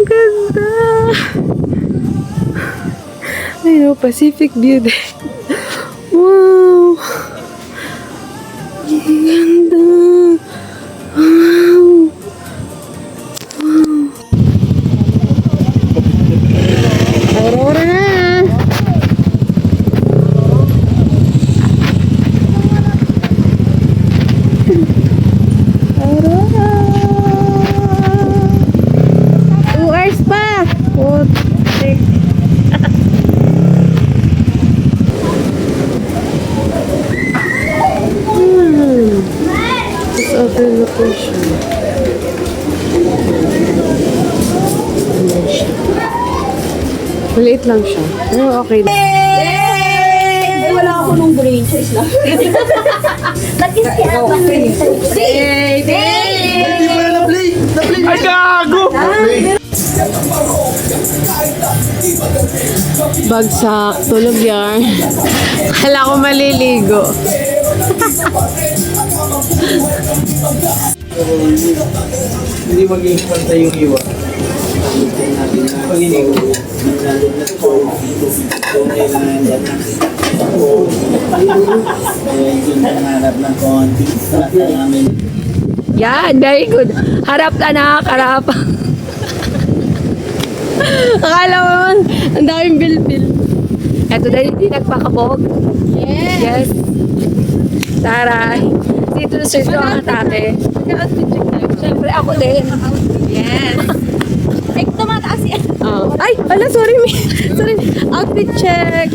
Ganda! Ay no, Pacific view din. Wow! Ganda! Wow! Wow! Aurora na! Aurora! 2 hours pa! Putik! This other location. Maliit lang siya. Pero okay lang. Yay! Wala ako nung brain. Choice lang. Nag-kiss kaya ako. Yay! Ay, gago! Bagsak, tulog yan. Kala ko maliligo. Hindi maging pantay yung iwa. Pag inigo. Yan, very good. Harap na nakakarap. Akala mo man, ang daming bil-bil. Eto dahil hindi nagpakabog. Yes. Taray. Dito na sir ang tate. Siyempre ako din. Yes. Ay, tumataas yan. Oh. Ay, ala, sorry. Sorry. Outfit check.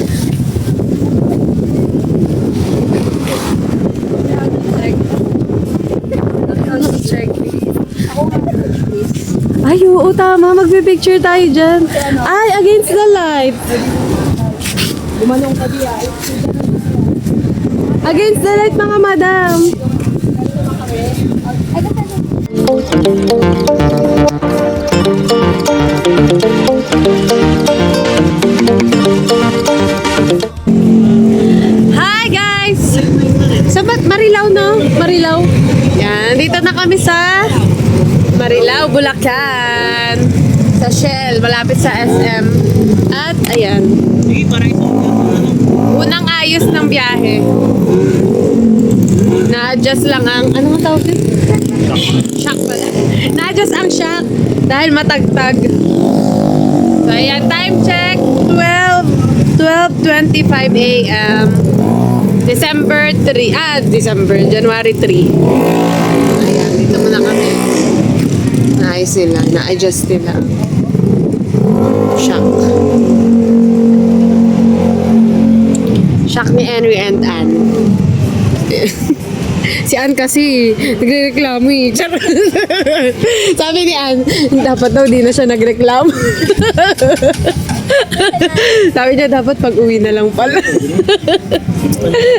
Outfit check. Ay, oo, tama. Magpipicture tayo dyan. Ay, against the light. Gumanong ka diya. Against the light, mga madam. Hi, guys! Sa Marilao, no? Marilao. Yan, dito na kami sa Marilao, Bulacan. Sa Shell, malapit sa SM. At, ayan. Unang ayos ng biyahe. Na-adjust lang ang, ano nga tawag yun? Shock pala. Na-adjust ang shock dahil matagtag. So, ayan, time check, 12:25 a.m. January 3. Ayan, dito muna kami. Naayos nila, na-adjust nila. Shock. Shock ni Henry and Ann. Si Ann kasi nagre-reklamo eh. Charot. Sabi ni Ann, dapat daw di na siya nagreklamo. Sabi niya dapat pag uwi na lang pala.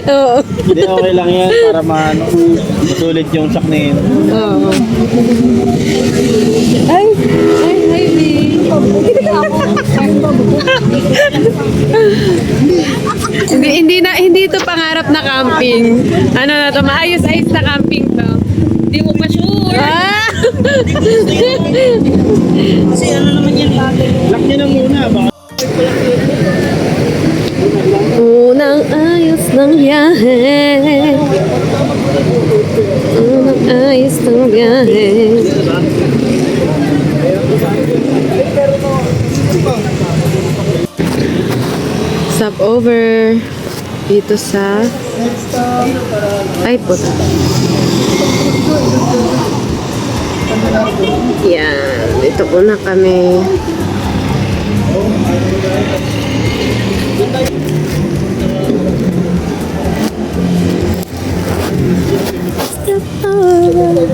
Oo. Hindi, okay lang yan para masulit yung shock na yun. Oo. Ay, hi, B. Hindi ito pangarap na camping. Ano na to, maayos-ayos na camping to. Hindi mo pa sure. Ah! Kasi ano naman yan bagay. Lock nyo na muna, baka Unang ayos ng biyahe. Unang ayos ng biyahe. Stop over dito sa ay puta. Yan, dito po na kami. Stop over.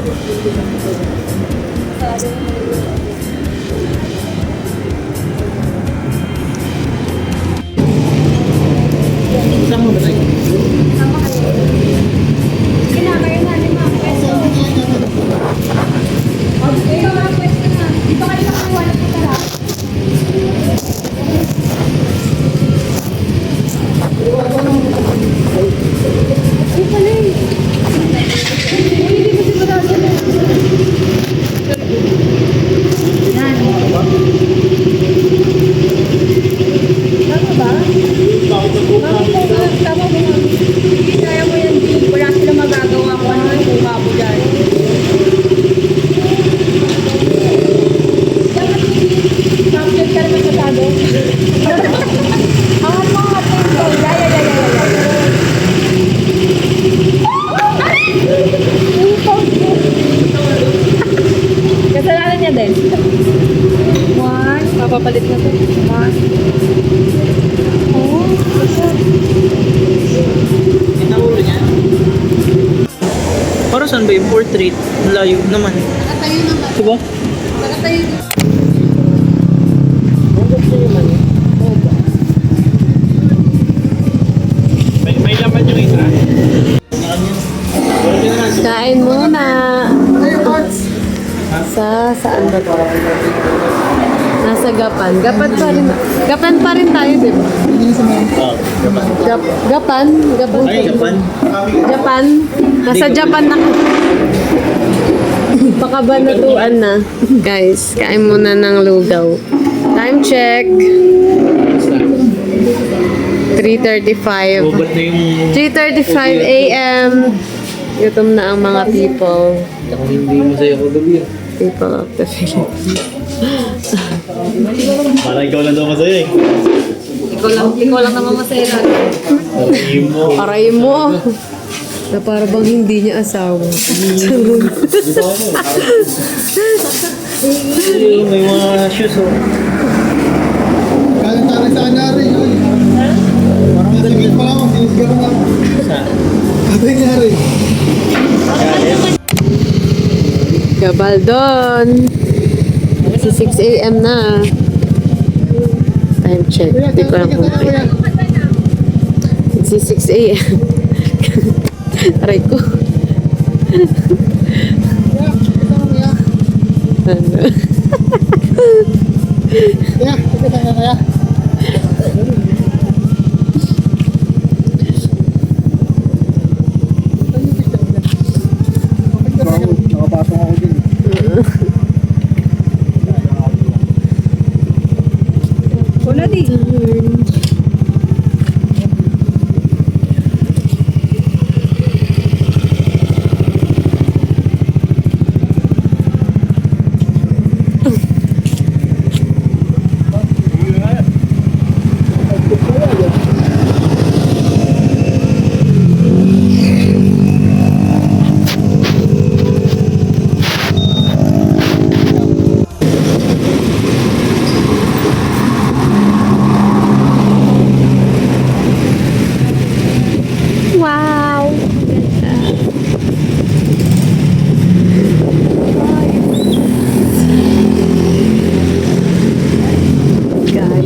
din. 1. Papapalit na to. 1. Oh, Para saan ba yung portrait? Layo naman. Nakatayo naman. Diba? Nakatayo. May laman yung isa. Kain muna. Saan ba to? Nasa Gapan. Gapan pa rin tayo, di ba? Oh, Japan. Gapan? Ay, Japan. Japan? Nasa Japan na. Baka ba natuan na? Guys, kain muna ng lugaw. Time check. 3:35. Ubat na yung... 3:35 a.m. Gutom na ang mga people. Ako hindi masaya ko gabi. People of the Philippines. Parang ikaw lang daw masaya eh. Ikaw lang naman masaya lang. Sabihin mo. Aray mo. Na para bang hindi niya asawa. May mga shoes oh. Kala-kala sa anari. Parang nasagit pa lang. Sinisgaro lang. Ano nangyari? Gabaldon. Kasi 6 a.m. na. Time check. Hindi ko lang kung Kasi 6 a.m. Aray ko. Ano? Kaya, kaya. Nakapasok ako din. Wala di. Wow! Gaya.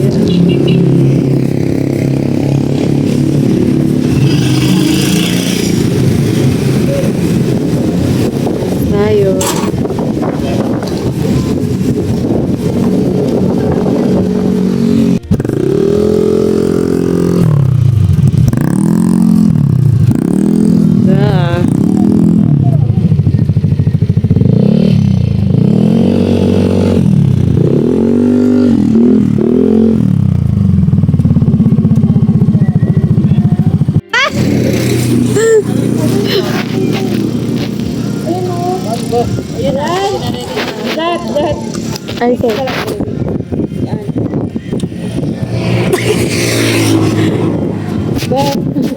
Tayo. Ah. Ay, so.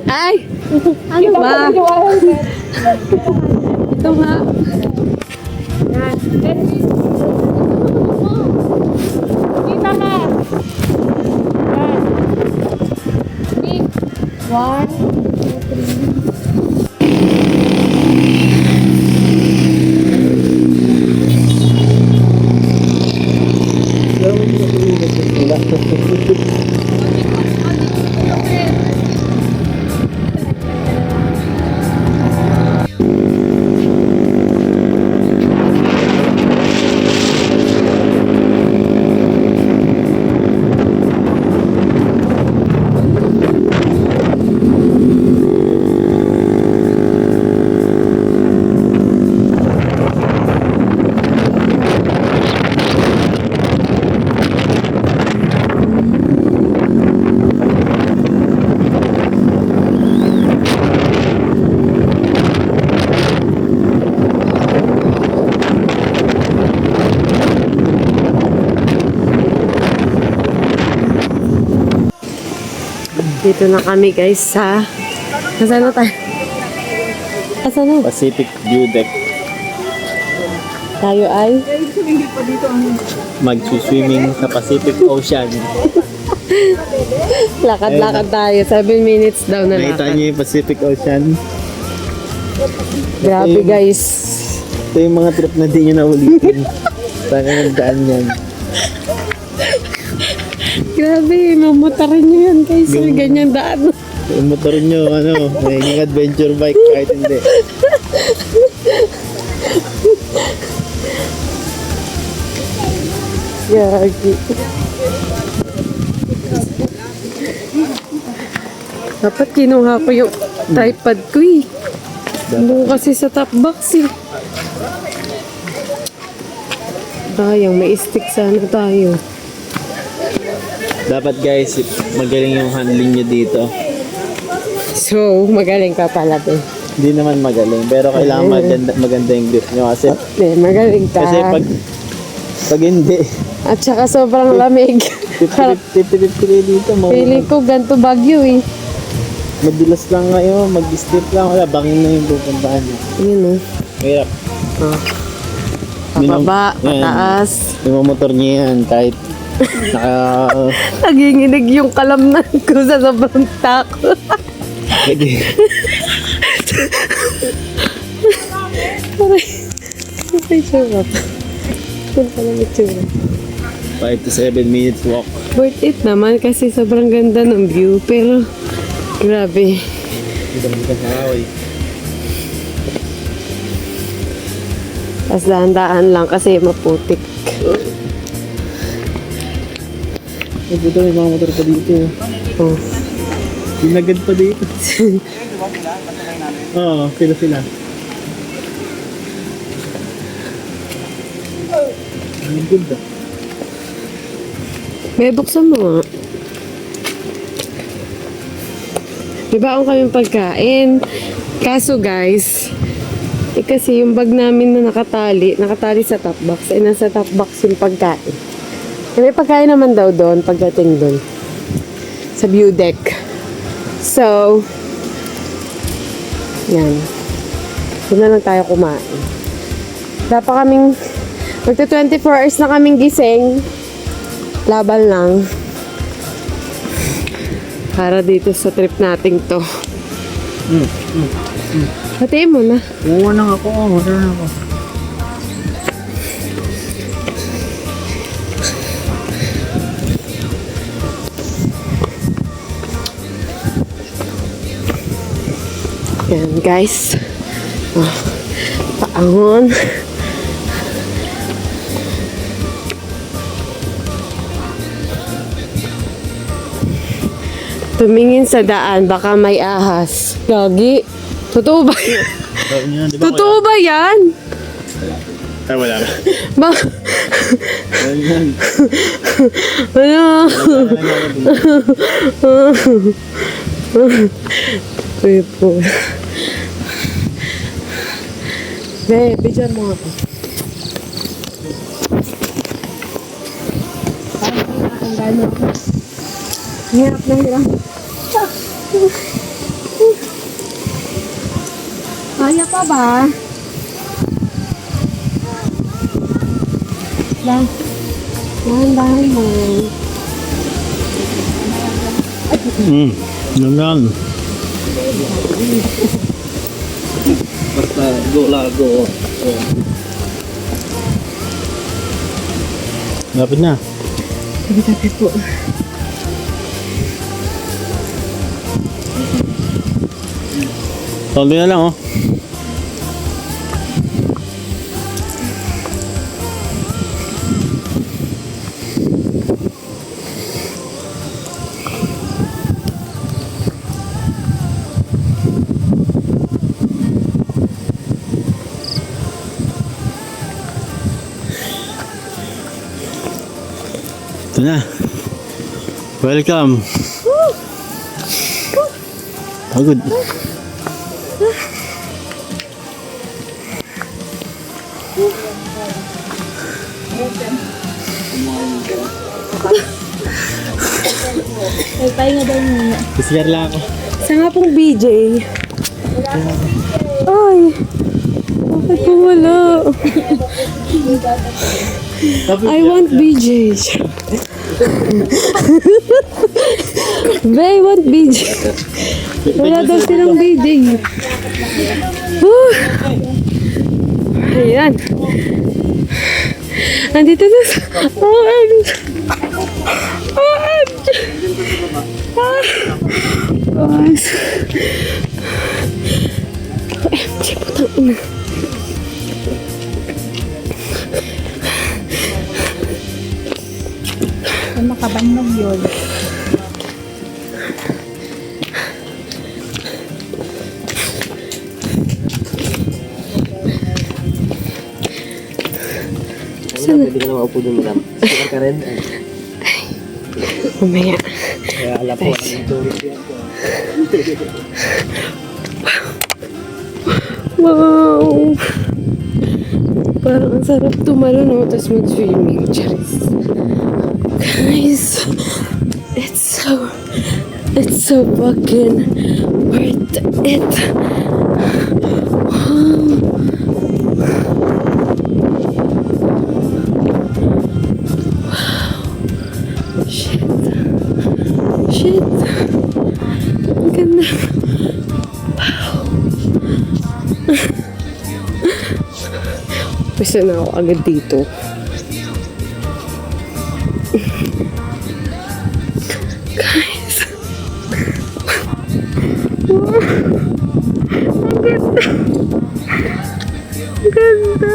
Ay! Ano ba? Ito nga. Kita ka. One, two, three. Dito na kami guys sa... Nasaan na tayo? Nasaan na? Pacific View Deck. Tayo ay Mag-swimming sa Pacific Ocean. lakad-lakad tayo. 7 minutes daw na Nakita lakad. niyo yung Pacific Ocean? Grabe guys. Ito yung mga trip na di nyo naulitin. Sana nagdaan yan. Grabe, mamutarin nyo yan guys. May ganyan daan. Yung motor nyo, may adventure bike kahit hindi. Gagi. Dapat kinuha ko yung tripod ko eh. Ano kasi sa top box eh. Sayang, may stick sana tayo. Dapat guys, magaling yung handling nyo dito. So, magaling ka pala din. Hindi naman magaling, pero kailangan maganda yung grip nyo kasi Magaling ka. kasi pag hindi, At saka sobrang lamig. 50-50 kayo dito, Pili ko ganito Baguio eh. madulas lang ngayon, mag-strip lang, wala, bangin na yung pupuntahan nyo. Yun oh. Hirap. Pababa, Yan. pataas. Yung motor nyo yan, kahit Naginginig yung kalamnan ko sa sobrang tako. pwede. Ay, sarap. Kung pala may tsura. 5 to 7 minutes walk. Worth it naman kasi sobrang ganda ng view. Pero, grabe. Hindi naman ka nakaway. Tapos dahan-dahan lang kasi maputik. Dito may mga motor pa dito. Oh. Pinagad pa dito. Oo, sila. Ang good ah. May buksan mo nga. Diba ang kaming pagkain? Kaso guys, kasi yung bag namin na nakatali sa top box, nasa top box yung pagkain. May pagkain naman daw doon pagdating doon. Sa view deck. So, yan. Doon na lang tayo kumain. Dapat kaming, magta 24 hours na kaming gising. Laban lang. Para dito sa trip nating to. Hatiin mo na. Uwa lang ako. Wala na ako. Yan guys. Oh, paangon. Tumingin sa daan, baka may ahas. Gagi. Totoo ba yan? Totoo ba yan? Ay, wala na. Ba? Ano? Uy po. Be, bidyan mo ako. Ang gano'n ako. Hirap na hirap. Kaya pa ba? Dahan-dahan mo. Yun lang. Basta go. Lapit na. Tabi-tabi po. Tondo na lang oh. Ito na. Welcome. Pagod. Ay, pahinga daw muna. Kisiyar lang ako. Sa nga pong BJ. Ay. Bakit po wala? I want BJ. Bay, want BJ. Wala daw silang BJ. Whew. Ayan. Nandito na sa... OMG. OMG. Guys. OMG, putang ina. Makabannog yun. Pwede ka na maupo doon, madam. Sikat ka rin. Mamaya. Kaya alam ko, walang tourist yan. Wow! Parang ang sarap tumalo, no? Tapos mag-swimming. Charis. Guys, it's so fucking worth it. Wow. Shit. Ang ganda. Pwesa na ako agad dito. Guys. Wow. Ang ganda. Ang ganda.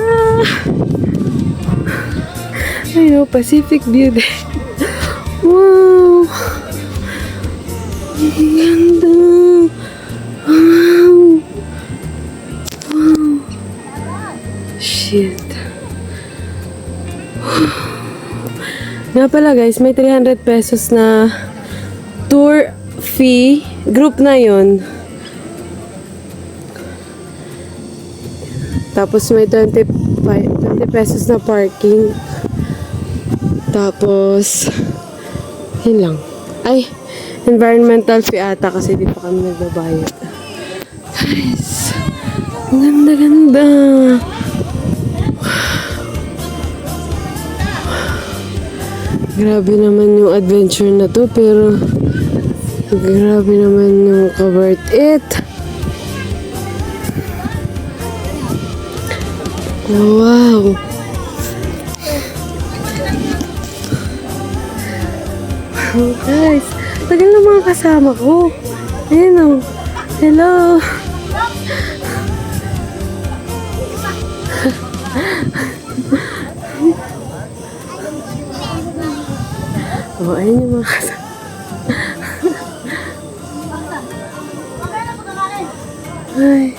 Ayun, Pacific view din. Wow. Ang ganda. Wow. Wow. Shit. Nga pala guys, may 300 pesos na tour fee. Group na yon. Tapos may 20 pesos na parking. Tapos, yun lang. Ay, environmental fee ata kasi di pa kami nagbabayad. Guys, ang ganda-ganda. Grabe naman yung adventure na to, pero grabe naman yung ka-worth it. Wow! Wow guys, tagal na mga kasama ko. Ayun o. Hello! Oh, ayun yung mga kasama. Ay.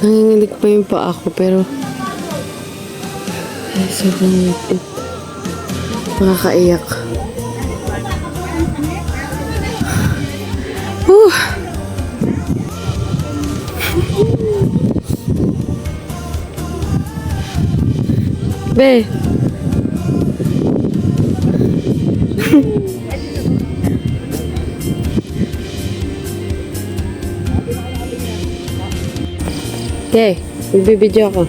Nanginginig pa yung paa ko, pero ay, sobrang worth it. Makakaiyak. Be. Okay, magbibideo ako.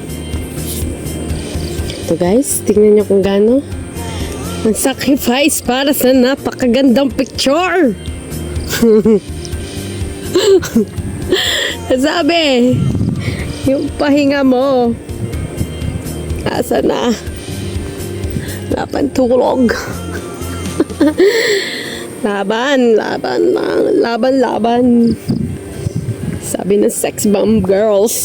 Ito guys, tingnan nyo kung gaano ang sacrifice para sa napakagandang picture. Sabi, yung pahinga mo, asa na? Napantulog. Laban lang. Sabi ng sex bomb girls.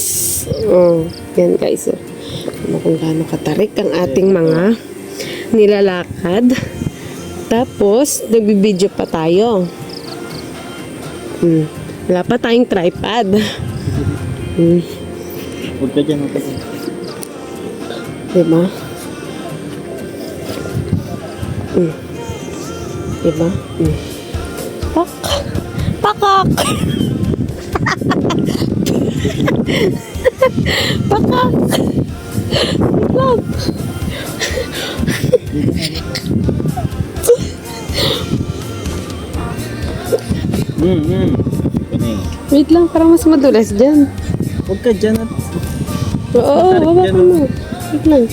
Oh, yan guys. Oh. Ano kung gaano katarik ang ating mga nilalakad. Tapos, nagbibideo pa tayo. Wala pa tayong tripod. Huwag ka dyan, huwag ka dyan. Diba? Diba? Pakak! Pakak! Pakak! Wait lang, parang mas madulas dyan. Huwag ka dyan at Oo, baba ka mo. Wait lang.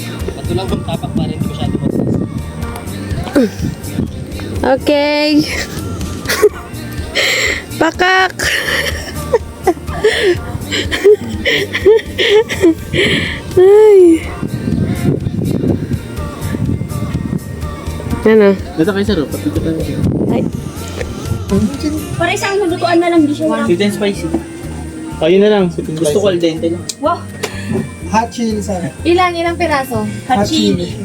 matulang kung tapak pa rin, hindi masyado matulas. Okay. Pakak. Ay. Ano? Dito kayo sir, patito tayo. Ay. Para isang lutuan na lang, di siya lang. Sweet and spicy. Oh, yun na lang. Gusto ko al dente lang. Wow! Hot chili sana. Ilang piraso? Hot chili.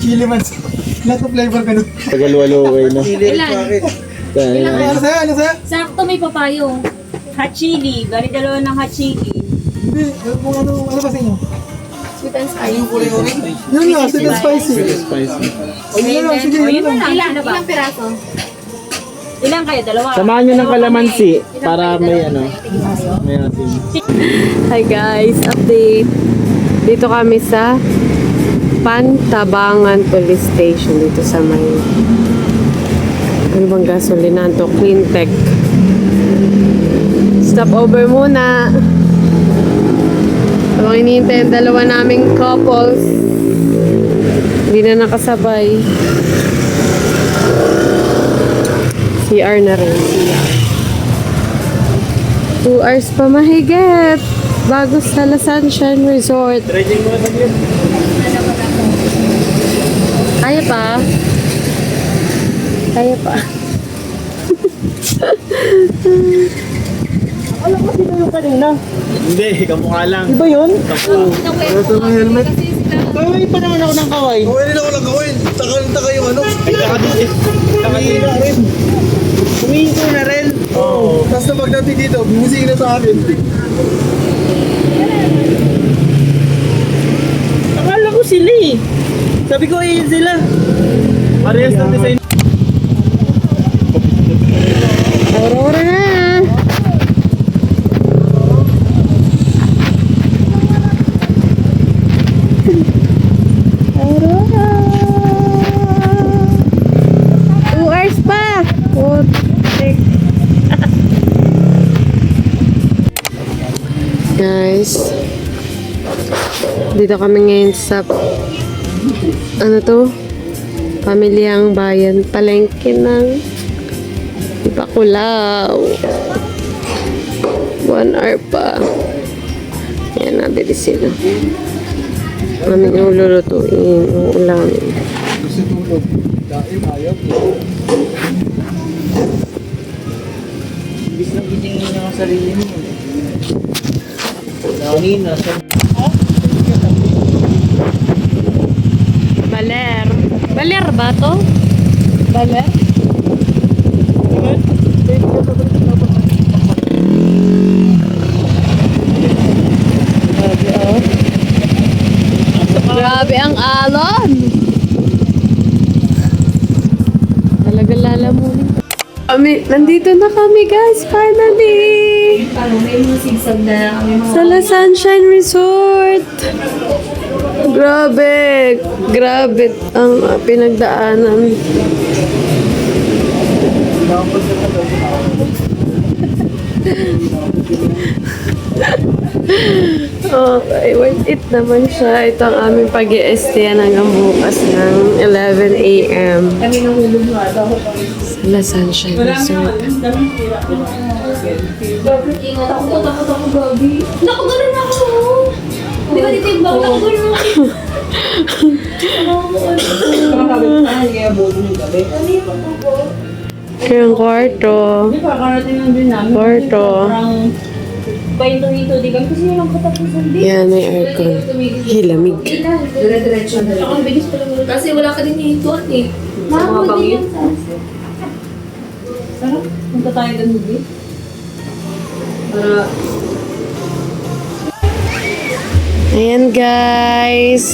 Chili man. Lahat ng flavor ka nun. Tagalwalo na. Ilan? Ano sa'yo? Ano sa'yo? Sakto may papayo. Hot chili. Bali dalawa ng hot chili. Hindi. Ano ba sa inyo? Sweet and spicy. Yun nga, sweet and spicy. Spicy. O yun na lang, sige. O, yun na lang. Ilan? Ano ba? Ilang piraso? Ilan kayo? Dalawa. Samahan nyo ng kalamansi para may ano. May asin. Hi guys, update. Dito kami sa Pantabangan Police Station dito sa may ano bang gasolinahan to? Cleantech. Stop over muna. Habang hinihintay ang dalawa naming couples. Hindi na nakasabay. CR na rin. 2 hours pa mahigit. Bago sa La Sunshine Resort. Trading mo sa gilid. Kaya pa. Kaya pa. Alam ko sino yung kanina. Hindi, kamukha lang. Iba yun? Ito may helmet. Kaway pa naman ako ng kaway. Kawin nila ko lang kawin. Taka yung ano. Ay, Kumingin na rin. Kumingin ko na rin. Oo. Tapos na pagdating dito, bumising na sa akin. Akala ko sila eh. Sabi ko eh sila. Parehas ng design. Aurora na. Aurora. 2 hours pa. Putik. Guys, dito kami ngayon sa ano to? Pamilyang bayan, palengke ng Bakulao. 1 hour pa. Ayan, nabili sila. Namin yung lulutuin, yung ulamin. Gusto tulog. Dahil ayaw. Ibig na gising mo ng sarili mo. Kanina. Baler. Baler ba to? Baler? Grabe ang alon. Talaga lalamunin. Nandito na kami guys, finally! Parang may mga sigsag na kami mga... Sa La Sunshine Resort! Grabe! Grabe ang pinagdaanan. Okay, worth it naman siya. Ito ang aming pag-i-stay hanggang bukas ng 11 a.m. Kami nahulog nga daw. sa La Sunshine Resort. Takot ako, Gabi. Naku, ganun ako. Di ba dito yung bang? Naku, ganun ako. Kaya ang kwarto. Kakarating lang din namin. Kwarto. Parang pahinto-hinto din kami kasi walang katapusan din. Yan, may aircon. Hilamig. Dire-diretso na lang. Ang bilis pala mo. Kasi wala ka din hihintuan eh. Sa mga bangin. Sarap. Punta tayo doon, Gabi. Para... Ayan guys.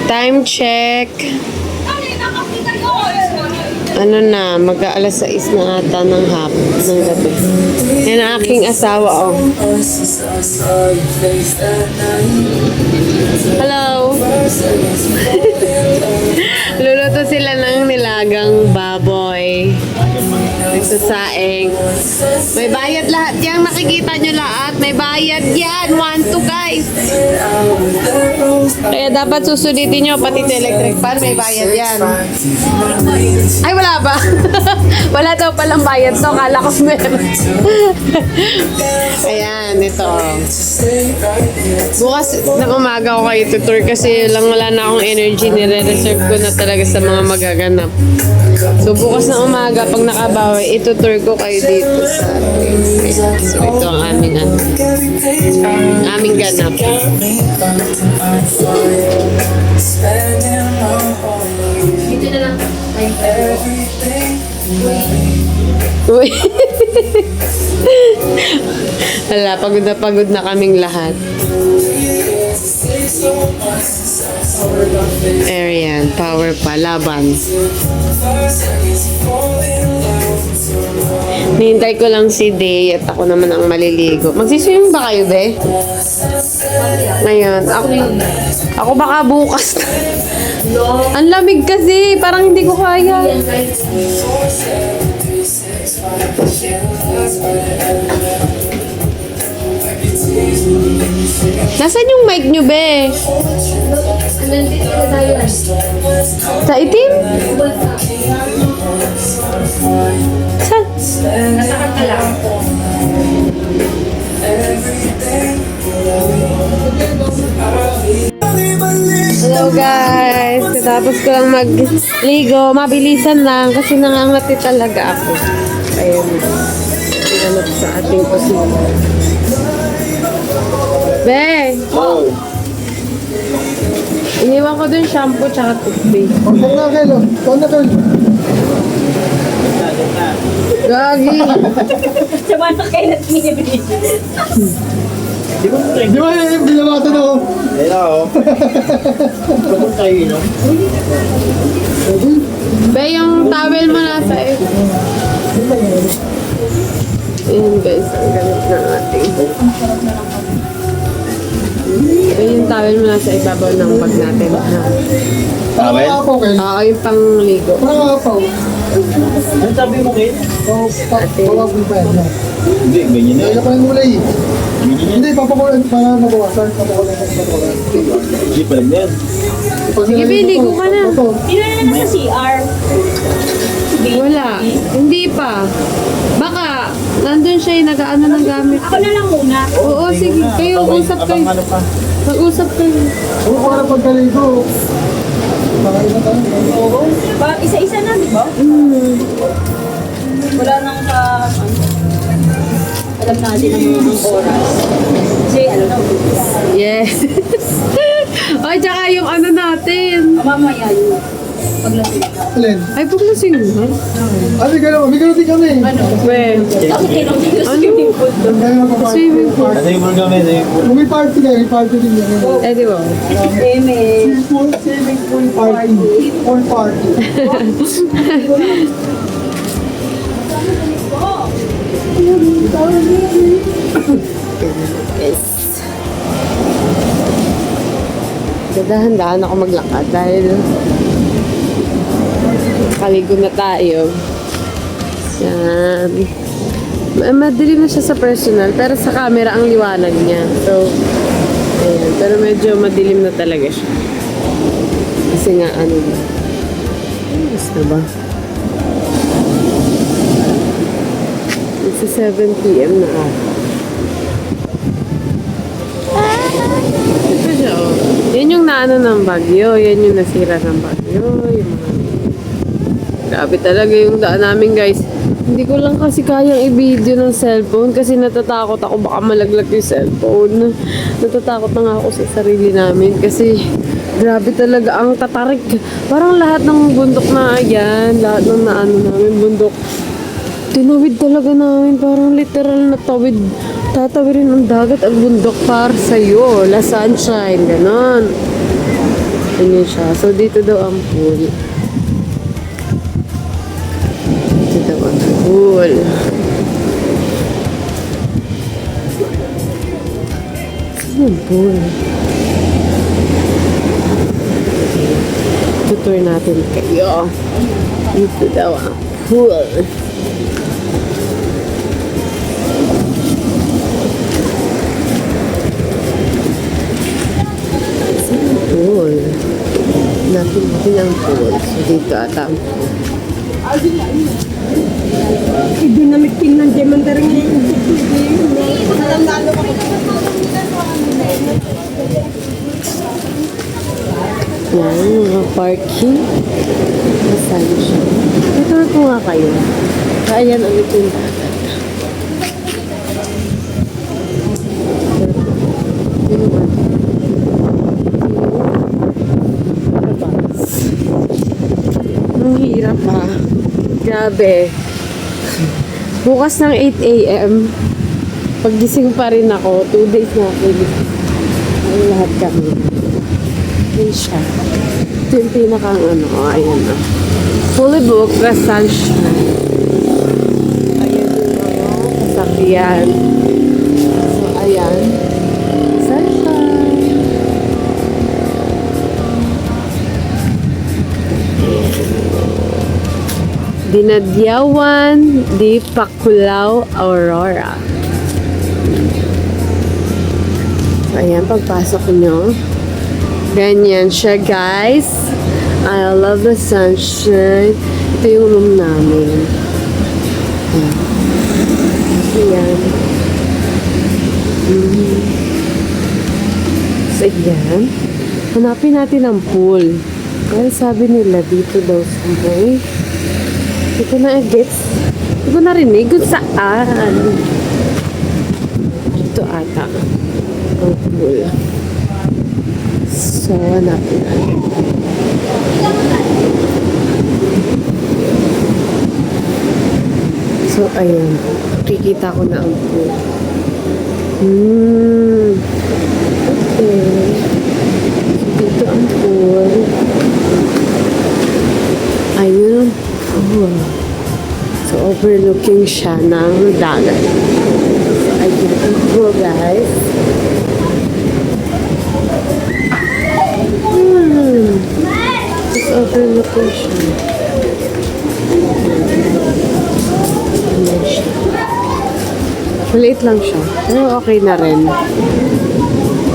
Time check. Ano na, mag-aalas 6 na ata ng gabi. Yan ang aking asawa, oh. Hello. Luluto sila ng nilagang baboy. Nagsasaing. May bayad lahat yan. Nakikita nyo lahat. May bayad yan. 1, 2 guys. Kaya dapat susulitin nyo. Pati sa electric fan, may bayad yan. Ay, wala ba? Wala daw palang bayad to. Kala ko meron. Ayan, ito. Bukas ng umaga ko kayo tutur kasi lang wala na akong energy. Nire-reserve ko na talaga sa mga magaganap. So, bukas ng umaga, pag nakabawi, itutur ko kayo dito sa So, ito ang aming aming ganap. Dito na lang. Ay, Uy. Wala, pagod na kaming lahat. Arian, power pa, laban. Nihintay ko lang si Day at ako naman ang maliligo. Magsiswimming ba kayo, Be? Ngayon, ako baka bukas. Ang lamig kasi, parang hindi ko kaya. Nasaan yung mic nyo, Be? nandito na tayo. Sa itim? Saan? Nasakit ka lang. Hello guys! Tapos ko lang magligo. Mabilisan lang kasi nangangati talaga ako. Ayun. Pinanap sa ating kusina. Be! Iniwan ko dun shampoo tsaka toothpaste. Huwag na kayo. Huwag na kayo. Gagi! Sabi na kayo na tinibili. Di ba yung binabata na ako? Ayun ako. Kapag tayo, no? Be, yung towel mo nasa eh. Ayun guys, ang ganit ng ating. Ayun yung towel mo nasa ibabaw ng bag natin. Ha? Tawel? Ako kayo. Oo, yung pangligo. Parang ako. Ano sabi mo, Kate? Pawag mo pa yan. Hindi, ganyan na. Kaya pa yung gulay. Ganyan yan. Hindi, papakulan para mabawasan. Papakulan. Hindi pa lang yan. Sige, Be, ligo ka na. Sino na naman sa CR? Wala. Hindi pa. Baka, nandun siya yung nag-ano ng gamit. Ako na lang muna. Oo, sige. Kayo, usap kayo. Abang ano pa? Mag-usap kayo. Huwag ko na pagkaligo. Makain na tayo. Oo. Isa-isa na, di ba? Wala nang alam natin ang oras. Kasi ano na, Yes. Ay, tsaka yung ano natin. mamaya yun. Paglasing ka. Alin? Ay, paglasing mo. May gano'n din kami. Weh. Bakit kayo nang Ano? Kaya magpa-party. Swimming pool. Sa'yo mo kami, sa'yo mo. Kung may party kayo, may party din yan. Eh, di ba? Swimming pool party. Pool party. Yes. Dahan-dahan ako maglakad dahil kaligo na tayo. Yan. Madilim na siya sa personal, pero sa camera ang liwanag niya. So, ayan. Pero medyo madilim na talaga siya. Kasi nga, ano ba? Ayos na ba? It's 7 p.m. na ako. Ito siya, oh. Yan yung naano ng bagyo. Yan yung nasira ng bagyo. Yung mga... Grabe talaga yung daan namin, guys. Hindi ko lang kasi kayang i-video ng cellphone kasi natatakot ako baka malaglag yung cellphone. Natatakot na nga ako sa sarili namin kasi grabe talaga ang tatarik. Parang lahat ng bundok na yan, lahat ng naano namin bundok. Tinawid talaga namin, parang literal na tawid. Tatawirin ang dagat at bundok para sa'yo. La sunshine, ganon. Ganyan siya. So, dito daw ang pool. Dito daw ang pool. Saan ang pool? Ito Tutour natin kayo. Dito daw ang pool. Pool. Natin ang pool. So, dito ata ang pool. Idinamit ng Demandar ngayon. Yan, mga parking. Nasaan siya? Ito ko nga kayo. Ayan, ulit yung dagat. Ang hirap ha. Grabe. Bukas ng 8 a.m. Paggising pa rin ako. 2 days na ako. Ang lahat kami. Yun siya. Ito yung pinakang ano. Ayan na. Fully booked. The sunshine. Ayan yung mga kasakyan. So, ayan. Sunshine. Dinadyawan di Pakulao, Aurora. So, ayan, pagpasok nyo. Ganyan siya, guys. I love the sunshine. Ito yung room namin. Ayan. So, ayan. Hanapin natin ang pool. Kaya sabi nila dito daw sa may. Hindi ko na-gets. Hindi ko narinig kung saan. Dito ata. Ang pool. So, hanapin natin. So, ayan. Kikita ko na ang pool. Okay. So, dito ang pool. Ayun. Oh. So, overlooking siya ng dagat. So, ayun ang pool, guys. Just overlooking siya. Ayan siya. Maliit lang siya. Pero okay na rin.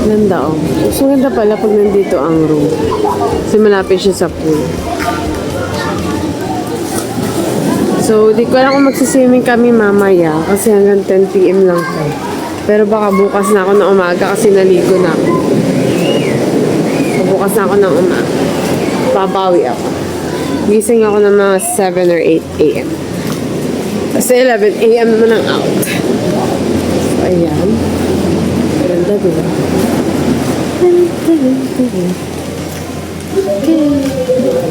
Ganda, oh. So, ganda pala pag nandito ang room. Kasi malapit siya sa pool. So, di ko alam kung magsiswimming kami mamaya kasi hanggang 10 p.m. lang to. Pero baka bukas na ako ng umaga kasi naligo na ako. So, bukas na ako ng umaga. Babawi ako. Gising ako ng mga 7 or 8 a.m. Kasi 11 a.m. naman ang out. So, ayan. Ganda, diba? Okay.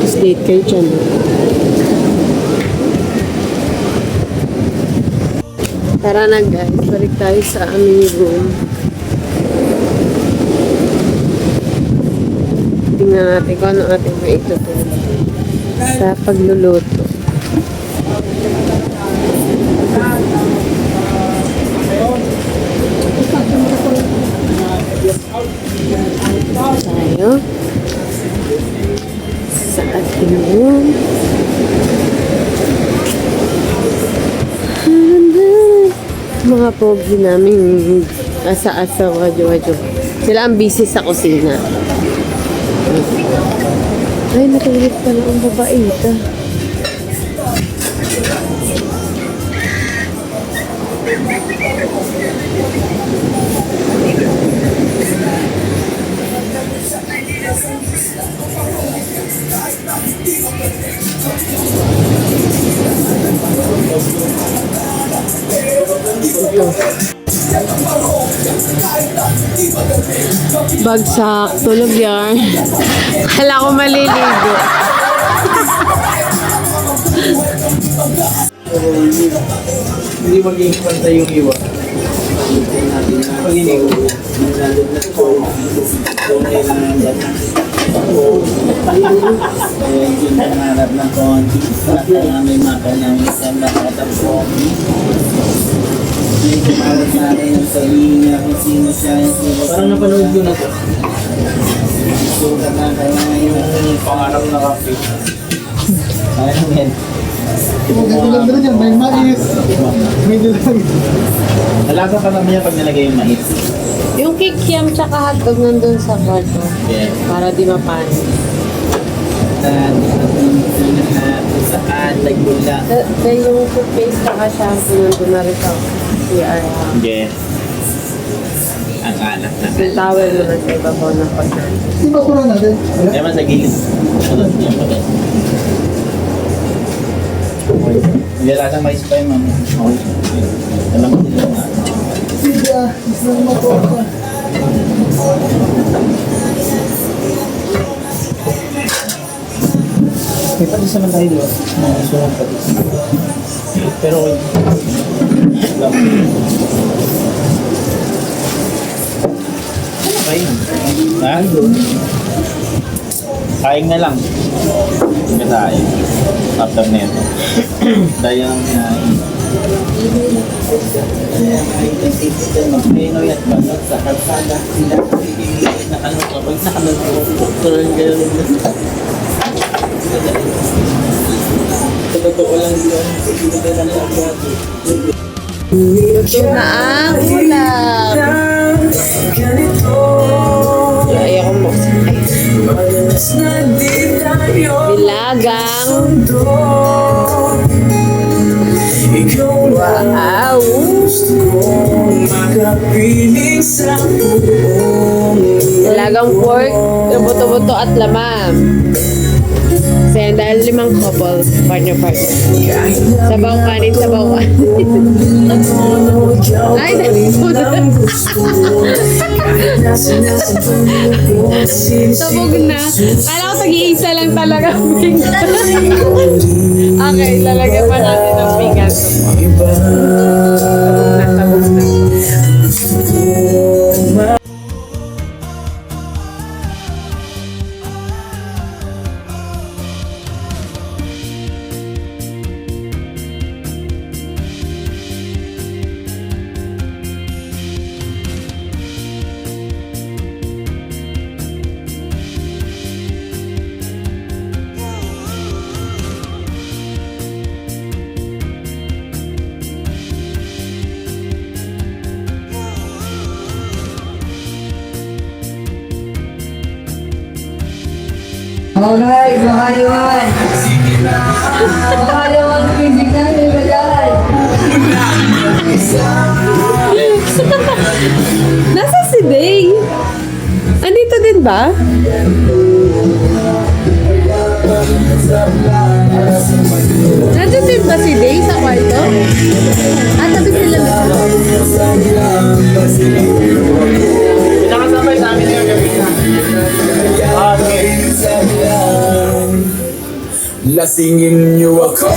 Just date kayo dyan. Tara na guys, balik tayo sa aming room. Tingnan natin kung ano ating maitutulog sa pagluluto. Tayo sa ating room. Mga pogi namin asa-asa, wadyo-wadyo. Sila ang busy sa kusina. Ay, natulog pala ang babae ito. Bagsak, tulog yan. Kala ko maliligo. Hindi maging pantay yung iwa. Pag inigo, naglalagnas ko. Tunay na ayan yung nangarap ng konti. At may mapa ng isang nakatapos. May kumakas sa akin yung sabihin niya kung sino siya. Parang napanood ko na to. Sugat na kailangan yung pangarap na kape. Sayang yan. Ganito lang din yan, may mais. May nilang. Alaga pa naman yan pag nilagay yung mais. Yung kikiam tsaka hotdog nandun sa kwarto. Yeah. Para di mapanis. Saan, nagbula. Dahil yung toothpaste tsaka shampoo nandun na rin sa CR. Yeah. Ang anak na. Yung towel naman sa ibabaw ng pagkain. Di ba pura natin? Kaya man sa gilid. Sunod yung pagkain. Hindi lasang mais pa yung mama. Okay. Alam mo nila na. Sige ah, mas lang matuwa. May patis naman tayo doon. Mga sunod patis. Pero okay. Okay. Ha? Kain na lang. Hindi tayo. After na ito. Dahil ang Magpino yan ba? Sa kalsada sila. Nakano kapag nakano ko. Turn kayo. Sa totoo lang yun. Hindi na lang ako. Luto na ang ulam. Ayaw ko mo. Bilagang. Wow! Bilagang pork, buto-buto at lamam. Kasi dahil 5 couple, partner-partner. Sabaw kanin, sabaw kanin. Ay, sabog na. Kala ko tag-iisa lang talaga. Okay, lalagyan pa natin ng bigas. Sabog na. Alright, mahaliwan. Mahaliwan, music na rin ba dyan? Nasa si Day? Andito din ba? Nandun din ba si Day sa kwarto? Tabi sila na. Nakasabay sa amin yung gabi na. Okay. Lasingin niyo ako.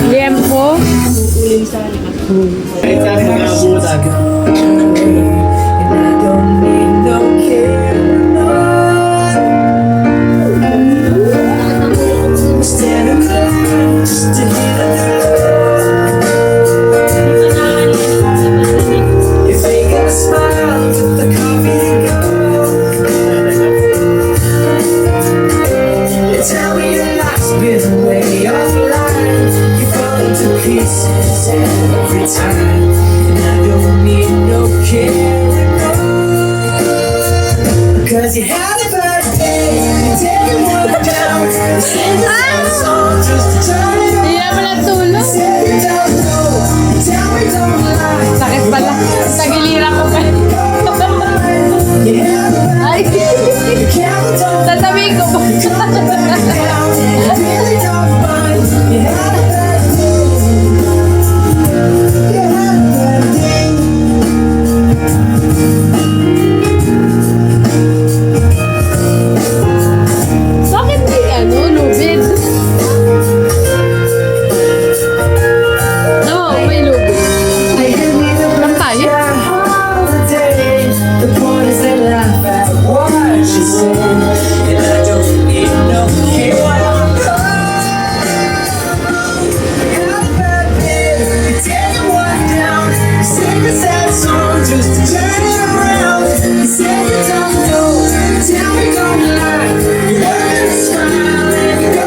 Liempo. Kahit sa amin mga abutan. And I don't need no care, no. Stand close to hear the you think I smile with the coffee go. You tell me your life's been way offline. You fall into pieces every time. And I don't need no care, no. Cause you had a birthday, you didn't work out. You sang the song just to turn it on. Hindi na pala tulog. Said you don't know, you tell me don't lie. Sakit pala. Tagiliran ko pa. You had a Ay, you can't don't tatabi ko pa. down, you really don't mind. You had a birthday. You had a birthday. Bakit may ano, lubid? a sad song just to turn it around. You said you don't know, tell me don't lie. You heard a smile and you go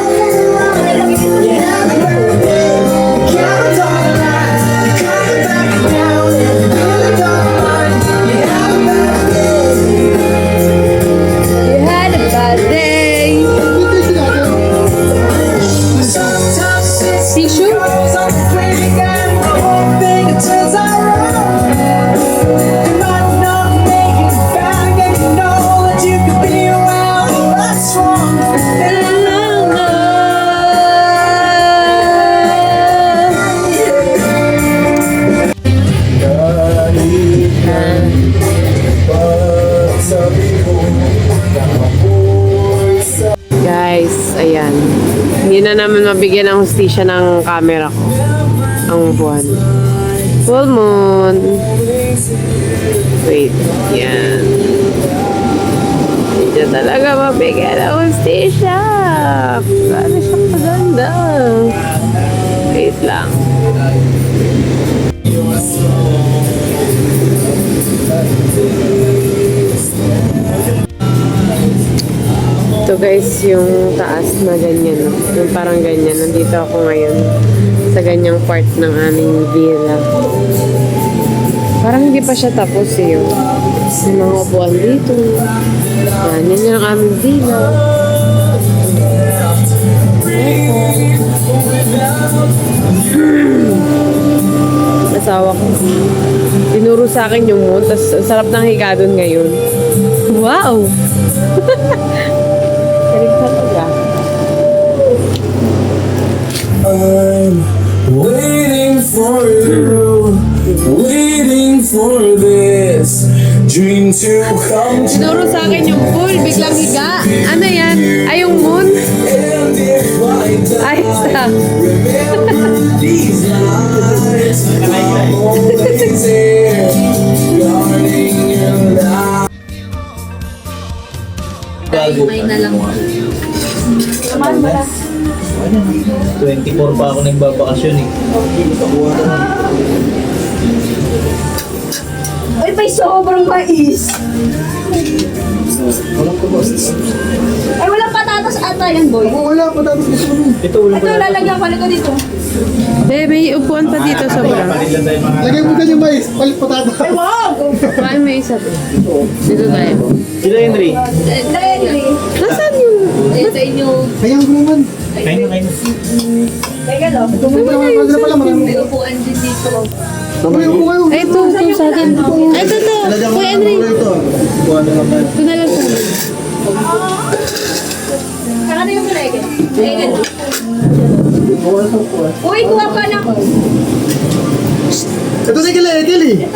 around. You have a birthday, you count all the lights. You come back down and you really don't mind. You have a birthday. You had a bad day. Sometimes it's Tissue? goes on quick and the whole thing turns around. You might not make it back and you know that you could be around. What's wrong? Guys, ayan. Hindi na naman mabigyan ng hustisya ng camera ko. Ang buwan. Full moon. Wait, yan. Hindi na talaga mabigyan ng hustisya. Paano siya kaganda? Wait lang. Ito guys, yung taas na ganyan, no? Yung parang ganyan. Nandito ako ngayon sa ganyang part ng aming villa. Parang hindi pa siya tapos eh. Oh. May mga upuan dito. Yan, yan yung aming villa. Asawa ko. Tinuro sa akin yung moon, tapos ang sarap ng higa doon ngayon. Wow! Galing talaga. I'm waiting for you, waiting for this dream to come true. Tinuro sa akin yung pool, biglang higa. Ano yan? Ay, yung moon? And if I die, Ay, sa. remember these lines. I'm always here, guarding your life. May na lang. 24 pa ako nagbabakasyon eh. Uy, may sobrang mais. Ay, walang patatas ata yan, boy. Wala pa tapos gusto mo. Ito, ulo Ito, lalagyan ko nito dito. May upuan pa dito sa bura. Lagay mo dyan yung mais. Palit patata. Ay, wow! Bakit may isa to? Dito tayo. Sila Henry. Henry. Nasaan yung... Ayun sa inyo. Hayaan ko naman. Kain na. Teka, no? Ito mo pala. Pwede na pala. Marami. May upuan din dito. Uy, upo kayo. Ay, ito sa atin. Ay, ito. Kuya Henry. Kuha na naman. Ito na lang sa akin. Saka na yung malagyan. Uy, kuha ka lang. Ito na kila Edel eh.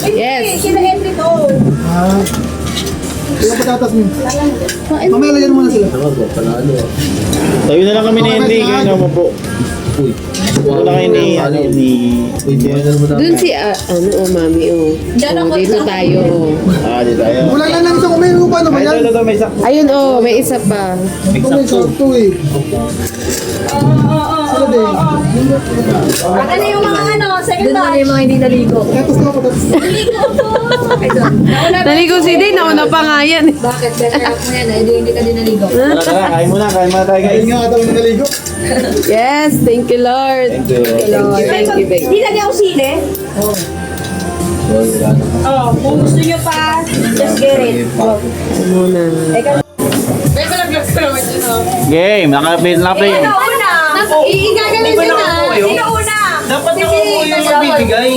Yes. Kina Henry to. Ah. Yung patatas mo. Mamaya lagyan mo na sila. Tayo na lang kami ni Henry. Kaya naman po. Uy. Wala kayo ni... Doon si, mami, oh. Dito tayo, oh. Dito tayo. Wala na lang ito. May upa na ba yan? Ito, may sakto. Ayun, oh, may isa pa. May sakto eh. Sila din. Baka na yung mga second batch. Doon na yung mga hindi naligo. Patatas na patatas. Naligo si Day, nauna pa nga yan. Bakit? Better up mo yan. Hindi ka din naligo. Tara, kain muna tayo guys. Ayun nga ata yung naligo. Yes, thank you, Lord. Thank you. Thank you, babe. Hindi lagyan ko sili. Oh, kung gusto nyo pa, just get it. Muna. Game, nakapin. Una! Igagaling ka na! Sino una? Dapat ako po yung magbibigay.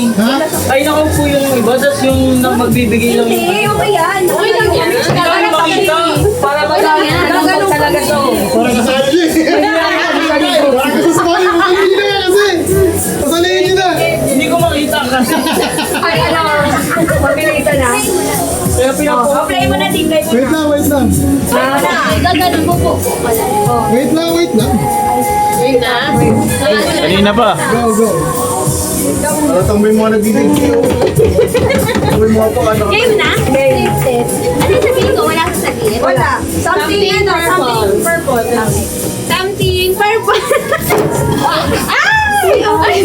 Ay, naku po yung iba, tapos yung magbibigay lang. Hindi, okay yan. Okay lang yan. Para makita, para makita. Ganun talaga to. Parang kasali niyo eh. Parang kasasali mo. Kasali niyo na kasi. Kasalihin niyo na. Hindi ko makita kasi. Ay, ano? Mabilisan na. Kaya pinapo. Play mo na, team. Play mo Wait lang, wait lang. na. Gaganon mo po. Wait lang, wait lang. Kanina pa. Go, go. Para tambay mo na nagbibigay. Tambay mo ako ano. Game na? Ano sabihin ko? Wala sa sabihin? Wala. Something purple. Something purple. Ay! Ay!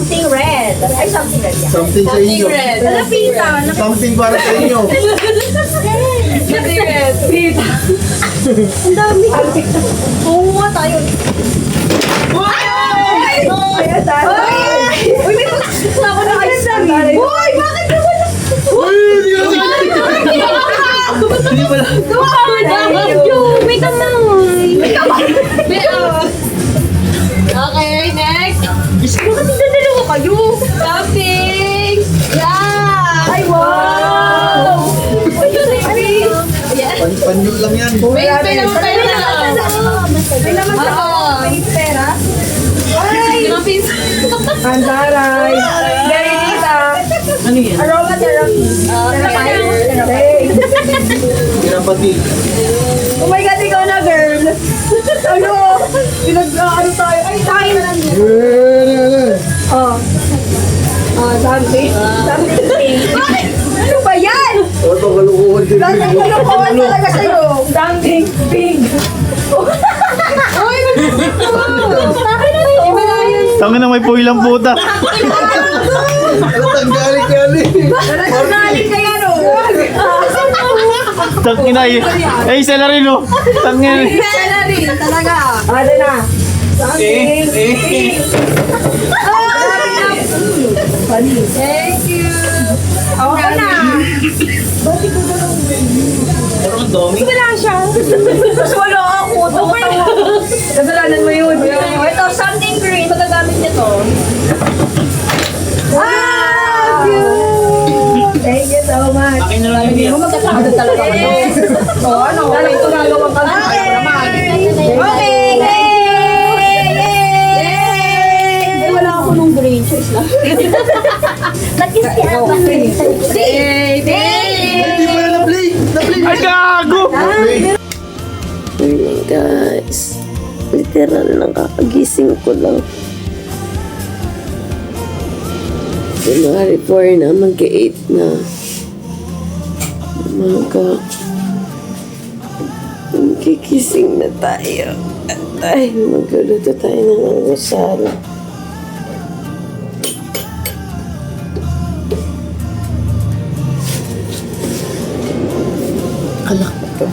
something red. Ay, something red yan. Something sa inyo. Lapita. Something para sa inyo. Ang dami. Kumuha tayo. Ay! Ayan tayo. Uy, may pagkakita ako na ice cream. Uy, bakit naman? Hindi pala. May kamay. May kamay. Okay, next. Bakit dadalawa kayo? Something. Yeah! Ay, wow! Panyo lang yan. May naman tayo na. May naman sa may pera. Ay! Mga pins. Andaray. Garinita. Ano yan? Aromatherapy. Therapy. Pinapati. Oh my God, ikaw na, girl. Ano? Ano tayo? Ay, tayo na lang. Oh. Something. Something. Ano ba yan? Ito, kalukuhan din. Something kalukuhan talaga sa'yo. Something big. Uy, bakit na to? Tangin na may puwilang puta. Alatang galit-galit. Galit kaya no? Tangin na eh. Eh, isa na rin oh. Tangin. Celery, talaga. Ano na? Something big. Funny. Thank you. Ako na. Parang ang dami. Wala siya. Mas wala ako. Kasalanan mo yun. Ito, something green. Magagamit niya to. Ah! Cute! Thank you so much. Akin na lang yung beer. Magkasama talaga kayo. O ano? Talagang tumagawang ka naman. Okay! Yay! Wala ako nung green. Choice lang. Hindi mo na na-play. Na-play. Ay, gago! Morning guys. Literal lang kakagising ko lang. January 4 na, mag-8 na. Umaga. Magkikising na tayo. Ay, magluluto tayo ng almusal. Alak na to.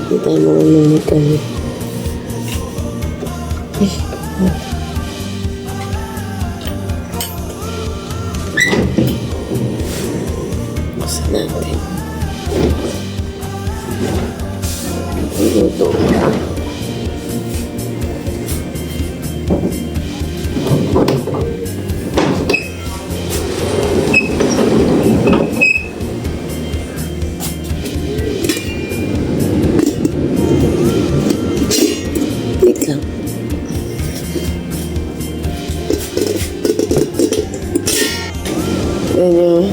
Hindi tayo mga lumikay. Buksan natin. Luto ka. Wait lang. Yan yun.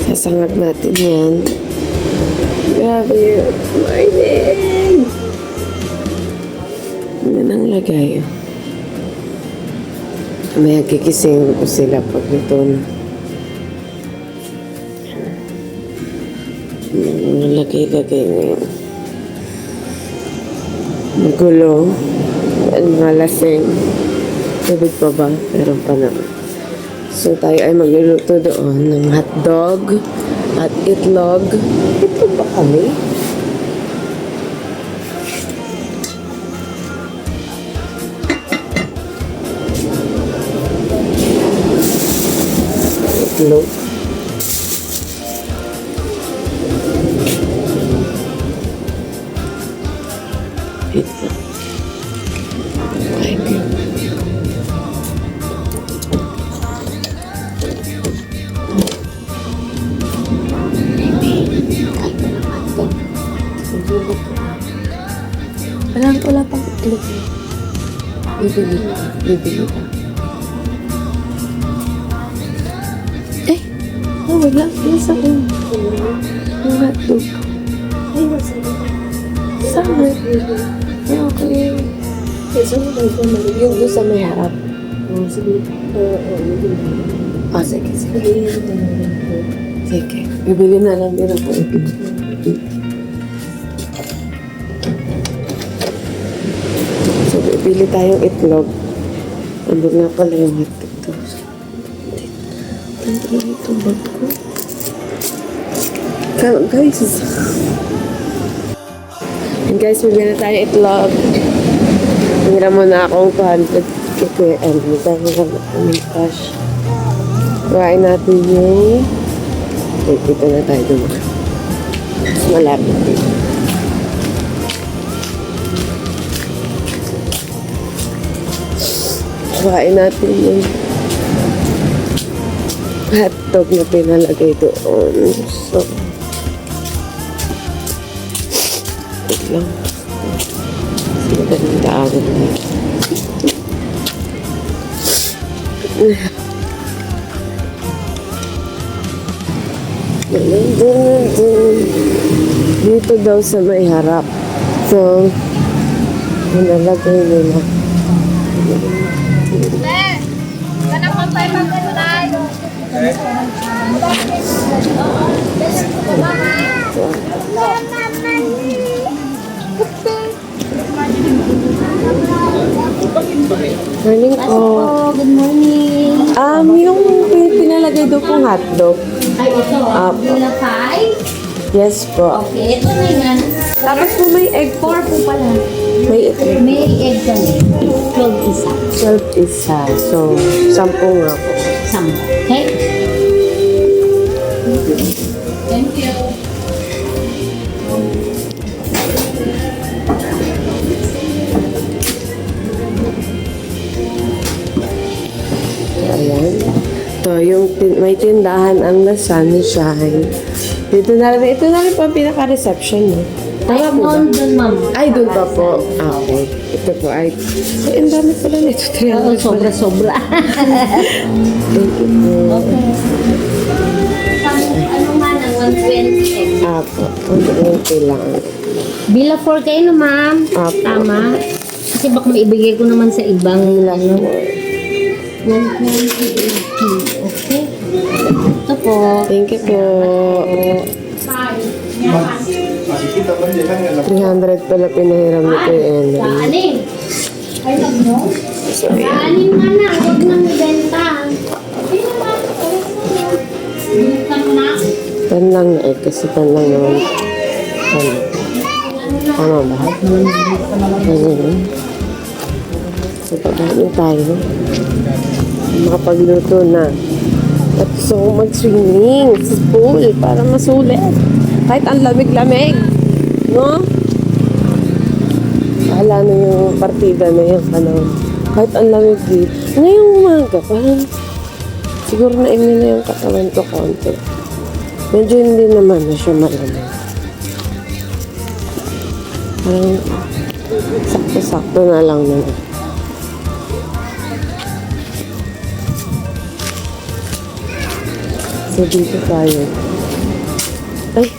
Sasangag natin yan. Grabe yun. Morning! Yan ang lagay. May kikisin ko sila pag ito na. Yan ang lagay-lagay ngayon. Magulo. Yan mga lasing. Tubig pa ba? Meron pa naman. So tayo ay magluluto doon ng hotdog at itlog. Ito ba kami? Itlog. Itlog. Thank you. Wala pang itlog. Bibili ka. Eh, wala. Nasa ko. Yung hotdog. Ay, nasa ko. Saan? Okay. Yung doon sa may harap. Sige. Sige, Sige, bibili na lang din ako itlog. So, bibili tayong itlog. Andun nga pala yung itlog to. Andun na itong bag ko. Guys. And guys, bibili na tayong itlog. Hira mo na akong 200 KPM. Dahil lang na kami cash. Kuhain natin yung... Wait, dito na tayo dumaan. Mas malapit dito. Kuhain natin yung hotdog na pinalagay doon. So, wait lang. Madaling daanan na. Dito daw sa may harap. So, nalagay nila. Morning po. Good morning. Yung pinalagay daw pong hotdog. Ay, ito. Apo. Yung na 5. Yes po. Okay, ito na yan. Tapos po may egg po. 4 po pala. May egg. May egg kami. 12 isa. 12 isa. So, 10 nga po. 10. Okay? Thank you. Ayan. Ito, yung may tindahan ang La Sunshine. Ito na rin po ang pinaka-reception, no? Ay, Tama po ba? doon, ma'am. Ay, doon pa po. Okay. Ito po ay... Ay, ang dami pala nito. 300 Oo, pala. sobra-sobra. Thank you po. Ano nga ng 120 egg? Apo. Ang lang. Bill of 4 kayo, no, ma'am? Apo. Tama. Kasi baka maibigay ko naman sa ibang ano. 120 okay? Ito po. Thank you po. 300 pala pinahiram ni Kuya Henry. Saanin? Ay, mo? So, ayan. Saanin nga na. Huwag nang ibenta. Bintang na. 10 lang na eh. Kasi 10 lang naman. Tama ba? Ganyan. So, pagkain tayo. Makapagluto na. At gusto kong mag-swimming sa pool para masulit. Kahit ang lamig-lamig. No? Bahala na yung partida na yung ano. Kahit ang lamig dito. Ngayong umaga, parang siguro na na yung katawan ko konti. Medyo hindi naman na siya malamig. Parang sakto-sakto na lang naman. So, dito tayo. Ay!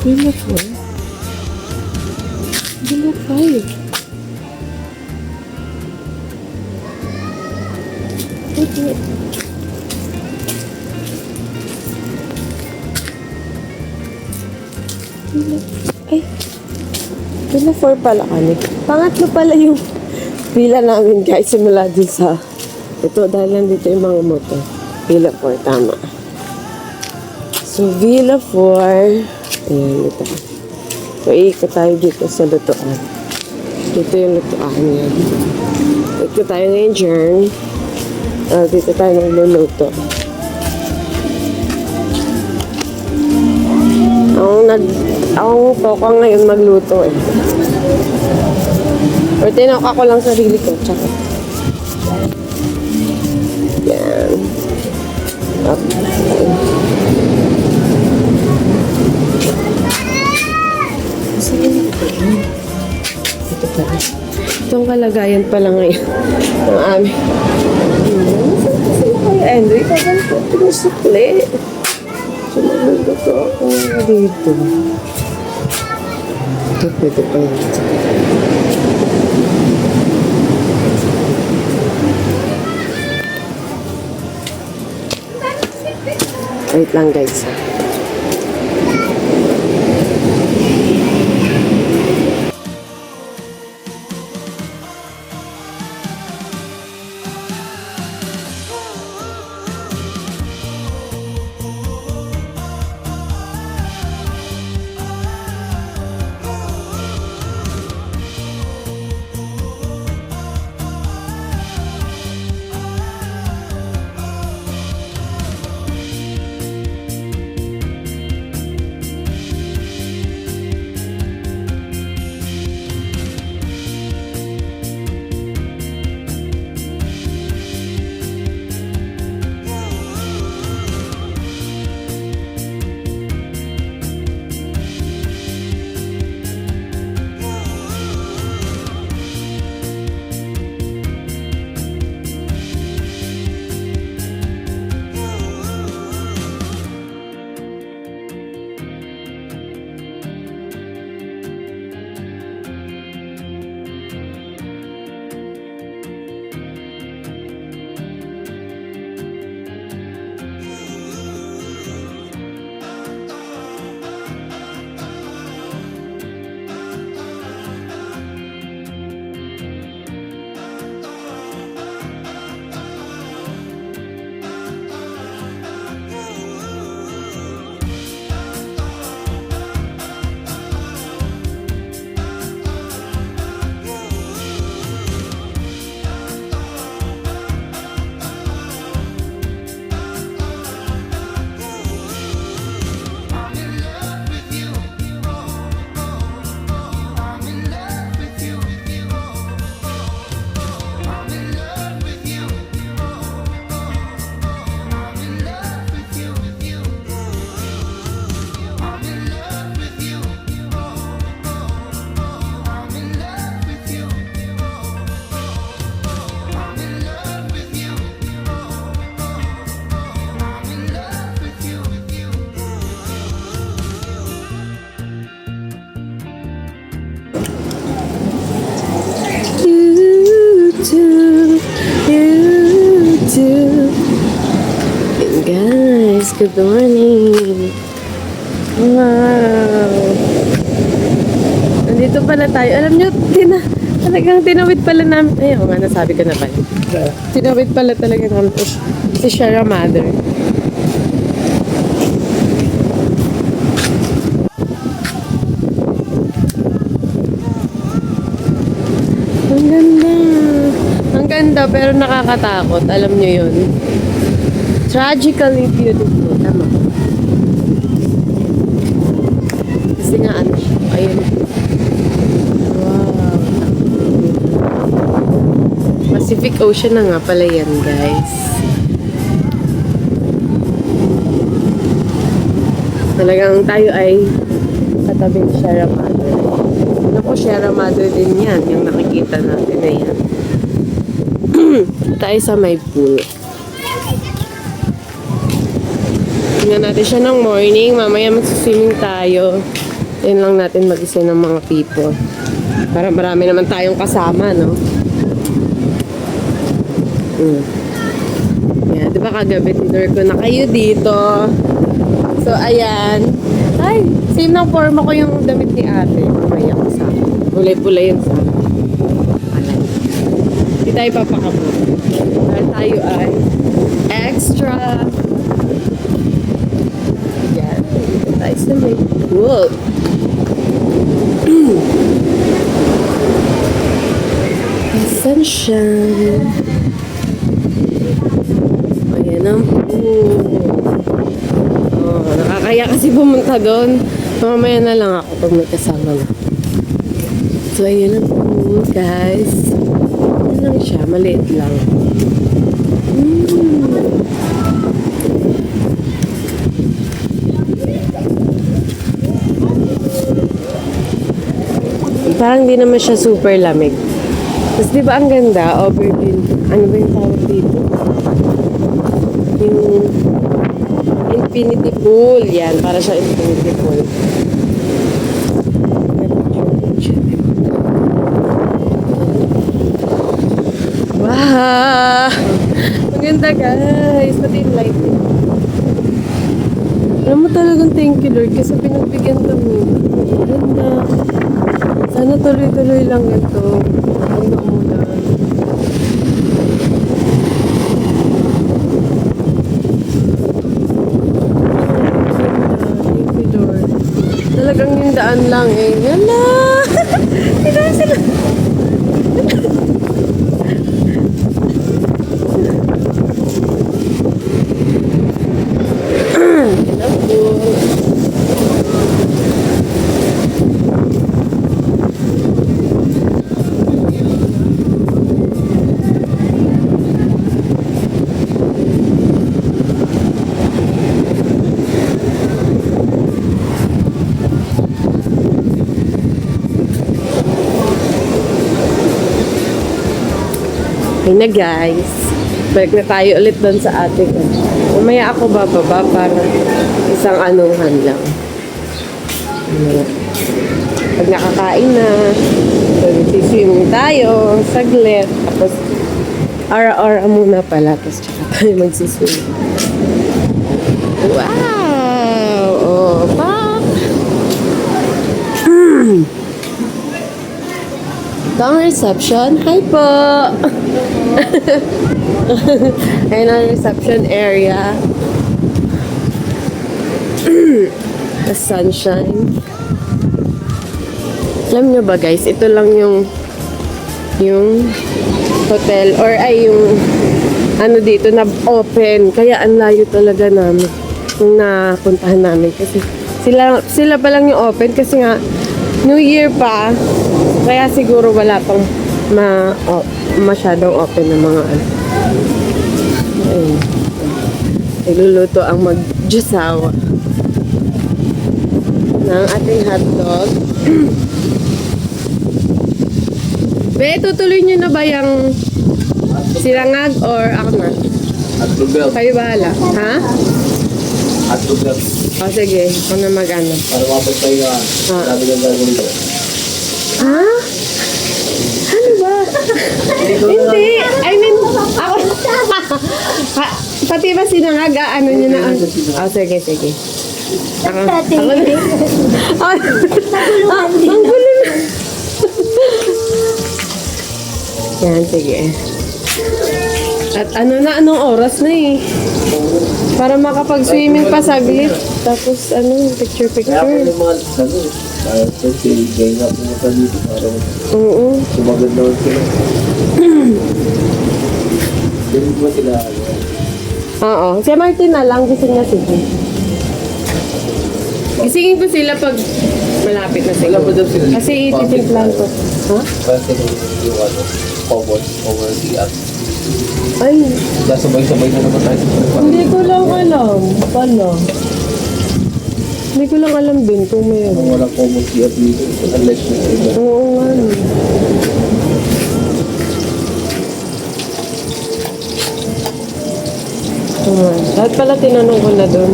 Bila 4? Bila 5. Okay. Ay! Bila 4 pala kami. Pangatlo pala yung pila namin guys. Simula dun sa ito dahil nandito yung mga motor. Villa 4, tama. So, Villa 4. Ayan, ito. So, iikot tayo dito sa lutuan. Dito yung lutuan yan. Ikot tayo ngayon dyan. Dito tayo nagluluto. Ang toko ngayon magluto eh. Or tinok ako lang sarili ko. Tsaka. Yan. Up. Ito pala. Itong kalagayan pala ngayon ng amin. Kasi kaya Andrew, ikaw ko pinusukli. Sumagluto ako dito. Ito pwede pa yun. Wait lang guys. Guys, good morning. Wow. Nandito pala tayo. Alam nyo, talagang tinawid pala namin. Ay, oo nga, nasabi ko na pala. Tinawid pala talaga namin si Sierra Mother. Ang ganda. Ang ganda, pero nakakatakot. Alam nyo yun. Tragically beautiful. Tama. Kasi nga ano siya. Ayun. Wow. Pacific Ocean na nga pala yan, guys. Talagang tayo ay katabing Sierra Madre. Naku, Sierra Madre din yan. Yung nakikita natin na yan. Tayo sa may pool. Tingnan natin siya ng morning. Mamaya magsiswimming tayo. Yun lang natin mag-isa ng mga people. Para marami naman tayong kasama, no? Yeah, di ba kagabi tinur ko na kayo dito. So, ayan. Ay, same ng forma ko yung damit ni ate. Mamaya ko sa akin. Pulay-pulay yun sa akin. Alay. Hindi tayo papakabot. Dahil tayo ay extra. Yan. Dito tayo sa may pool. Sunshine. Ayan ang pool. Oh, nakakaya kasi pumunta doon. Mamaya na lang ako pag may kasama na. So, ayan ang pool, guys. Ano lang siya, maliit lang. Parang di naman siya super lamig. Tapos di ba ang ganda, overview. Ano ba yung tawag dito? Yung infinity pool. Yan, para siya infinity pool. Wow! Ang ganda guys. Pati yung lighting. Alam mo talagang thank you Lord kasi pinagbigyan kami. Ganda. Sana tuloy-tuloy lang ito. Ang umulan. Thank you Lord. Talagang yung daan lang eh. Yala! Tignan sila. Okay na guys. Balik na tayo ulit doon sa ating mamaya ako bababa para isang anuhan lang. Pag nakakain na, swimming tayo, saglit, tapos ara-ara muna pala, tapos tsaka tayo magsiswimming. Wow! Oh, pa! Ito ang reception. Hi po! Ayan ang reception area. The sunshine. Alam nyo ba guys, ito lang yung hotel or ay yung ano dito na open. Kaya ang layo talaga namin yung napuntahan namin kasi sila pa lang yung open kasi nga New Year pa. Kaya siguro wala pang masyadong open na mga ano. Ayun. Nagluluto ang mag-jusawa ng ating hotdog. Be, tutuloy nyo na ba yung silangag or ako na? Hotdog. Kayo bahala. Ha? Hotdog. O sige, ako na mag-ano. Para mapag tayo nga. Sabi ng gagawin ko. Ha? Ano ba? Hindi. I mean, ako. Pati ba sinangag, ano nyo na? Oh, sige, sige. Ako na. Ang gulo na. Yan, sige. At ano na, anong oras na eh. Para makapag-swimming pa saglit. Tapos ano, Kaya ako picture-picture. yung mga ano, parang kasi gaya nga pumunta dito. Parang Oo. sumagad naman sila. Ganun ba sila? Oo. Si Martin na lang, gising na sige. Gisingin ko sila pag malapit na Wala siguro. ba daw sila? Kasi ititimplan ko. Ha? Parang sila yung ano, over the app. Ay, Sabay-sabay na naman tayo. hindi ko lang alam. Paano? Hindi ko lang alam din kung mayroon. Kung walang common the app dito, unless yung iba. Oo nga. no. Lahat pala tinanong ko na doon.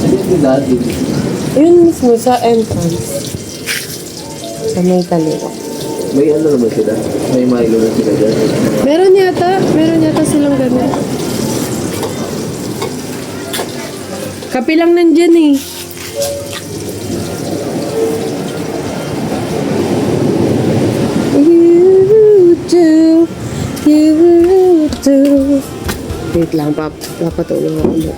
Hindi yung lahat dito. Yun mismo sa entrance. Sa may kaliwa. May ano naman sila? May Milo na sila dyan. Meron yata silang ganun. Kape lang nandyan eh. You do. Wait lang, papatulong ako mo.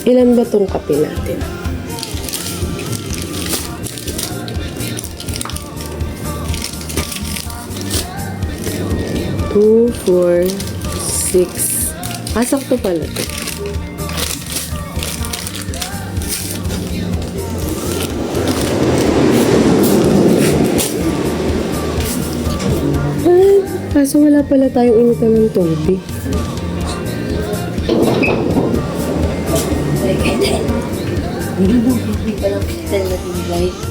Ilan ba tong kape natin? Two, 4, 6. Sakto pala to. Kaso wala pala tayong initan ng tubig.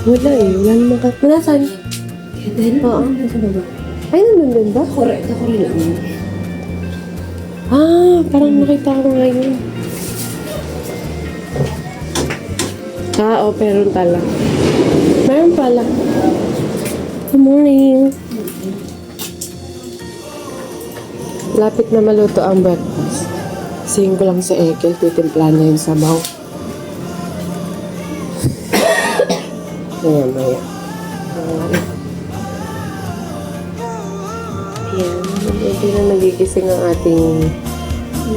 Wala eh. Wala naman ka. Wala saan? Oo. Ay, nandun din ba? Correct. Ako rin naman. Parang nakita ko ngayon. Meron pala. Meron pala. Good morning. Lapit na maluto ang breakfast. Singin ko lang sa Ekel, titimpla na yung sabaw. Maya. Ayan, hindi na nagigising ang ating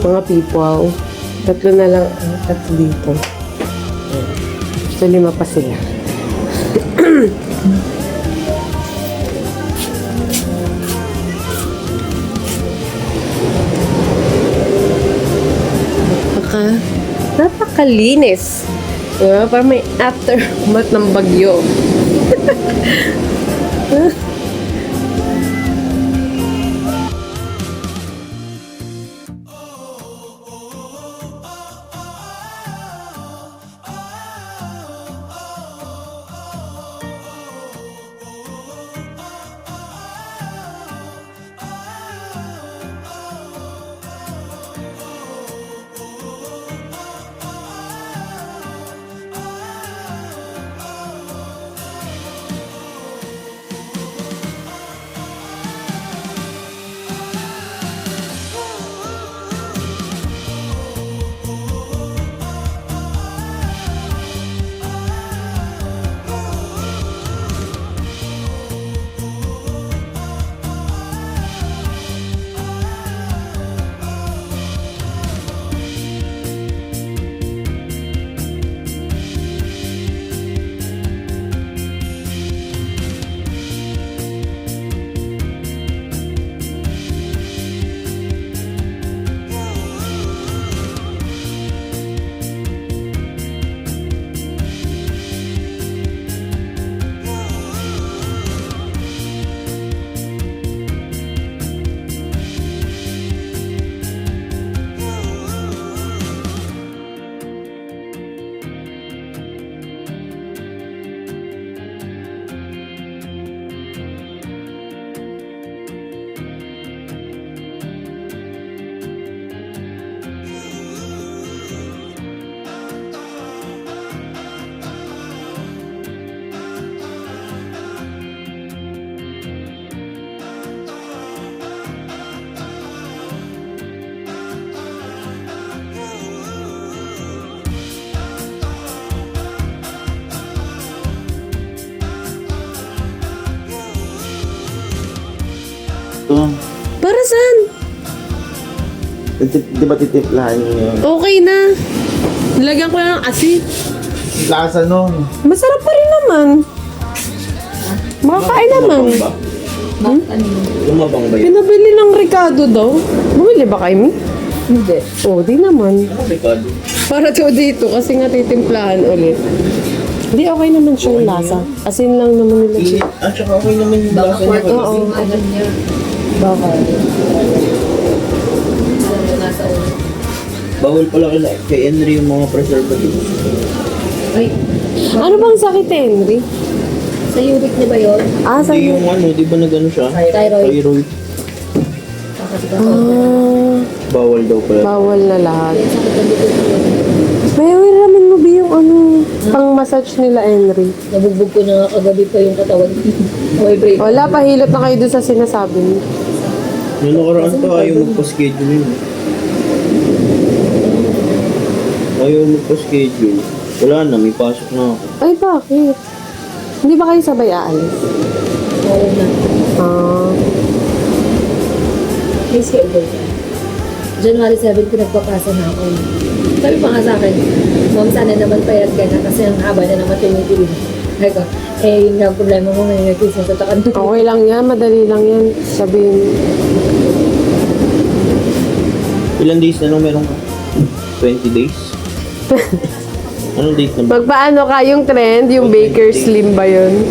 mga people. 3 na lang, 3 dito. Ayan. So, 5 pa sila. Napakalinis. Diba? Parang may aftermath ng bagyo. Ito. Para saan? Di ba titimplahan niyo yun? Okay na. Nilagyan ko na ng asin. Lasa nun. Masarap pa rin naman. Makakain naman. Lumabang ba yun? Pinabili ng Ricardo daw. Bumili ba kayo, Mi? Hindi. Oh, di naman. Ano, Ricardo? Para to dito kasi nga titimplahan ulit. Hindi, okay naman siya yung lasa. Asin lang naman nila siya. Tsaka okay naman yung lasa niya. Oo. Baka. Bawal pala kay Henry yung mga preservatives. Ano bang sakit, Henry? Sa uric niya ba yun? Ah, sa Hindi yung ano, di ba nag-ano siya? Thyroid. Thyroid. Ah, Bawal daw pala. bawal na lahat. May ramen mo ba yung ano, pang-massage nila, Henry? Nabugbog ko na nga kagabi pa yung katawan. Okay, break. Wala, pahilot na kayo dun sa sinasabi mo. Noong nakaraan to, ayaw magpa-schedule yun. Ayaw magpa-schedule. Wala na, may pasok na ako. Ay, bakit? Hindi ba kayo sabay aalis? Oo na. Ah, May schedule ka. January 7 pinagpapasa na ako. Sabi pa nga sa akin, Ma'am, sana naman payat ka na kasi ang haba na naman tumitigil. Ay ko, yun nga ang problema mo ngayon nag-kiss sa takan. okay lang yan, madali lang yan. Sabihin, Ilan days na nung meron ka? 20 days? Anong date na ba? magpaano ka yung trend, yung Baker Slim ba yun?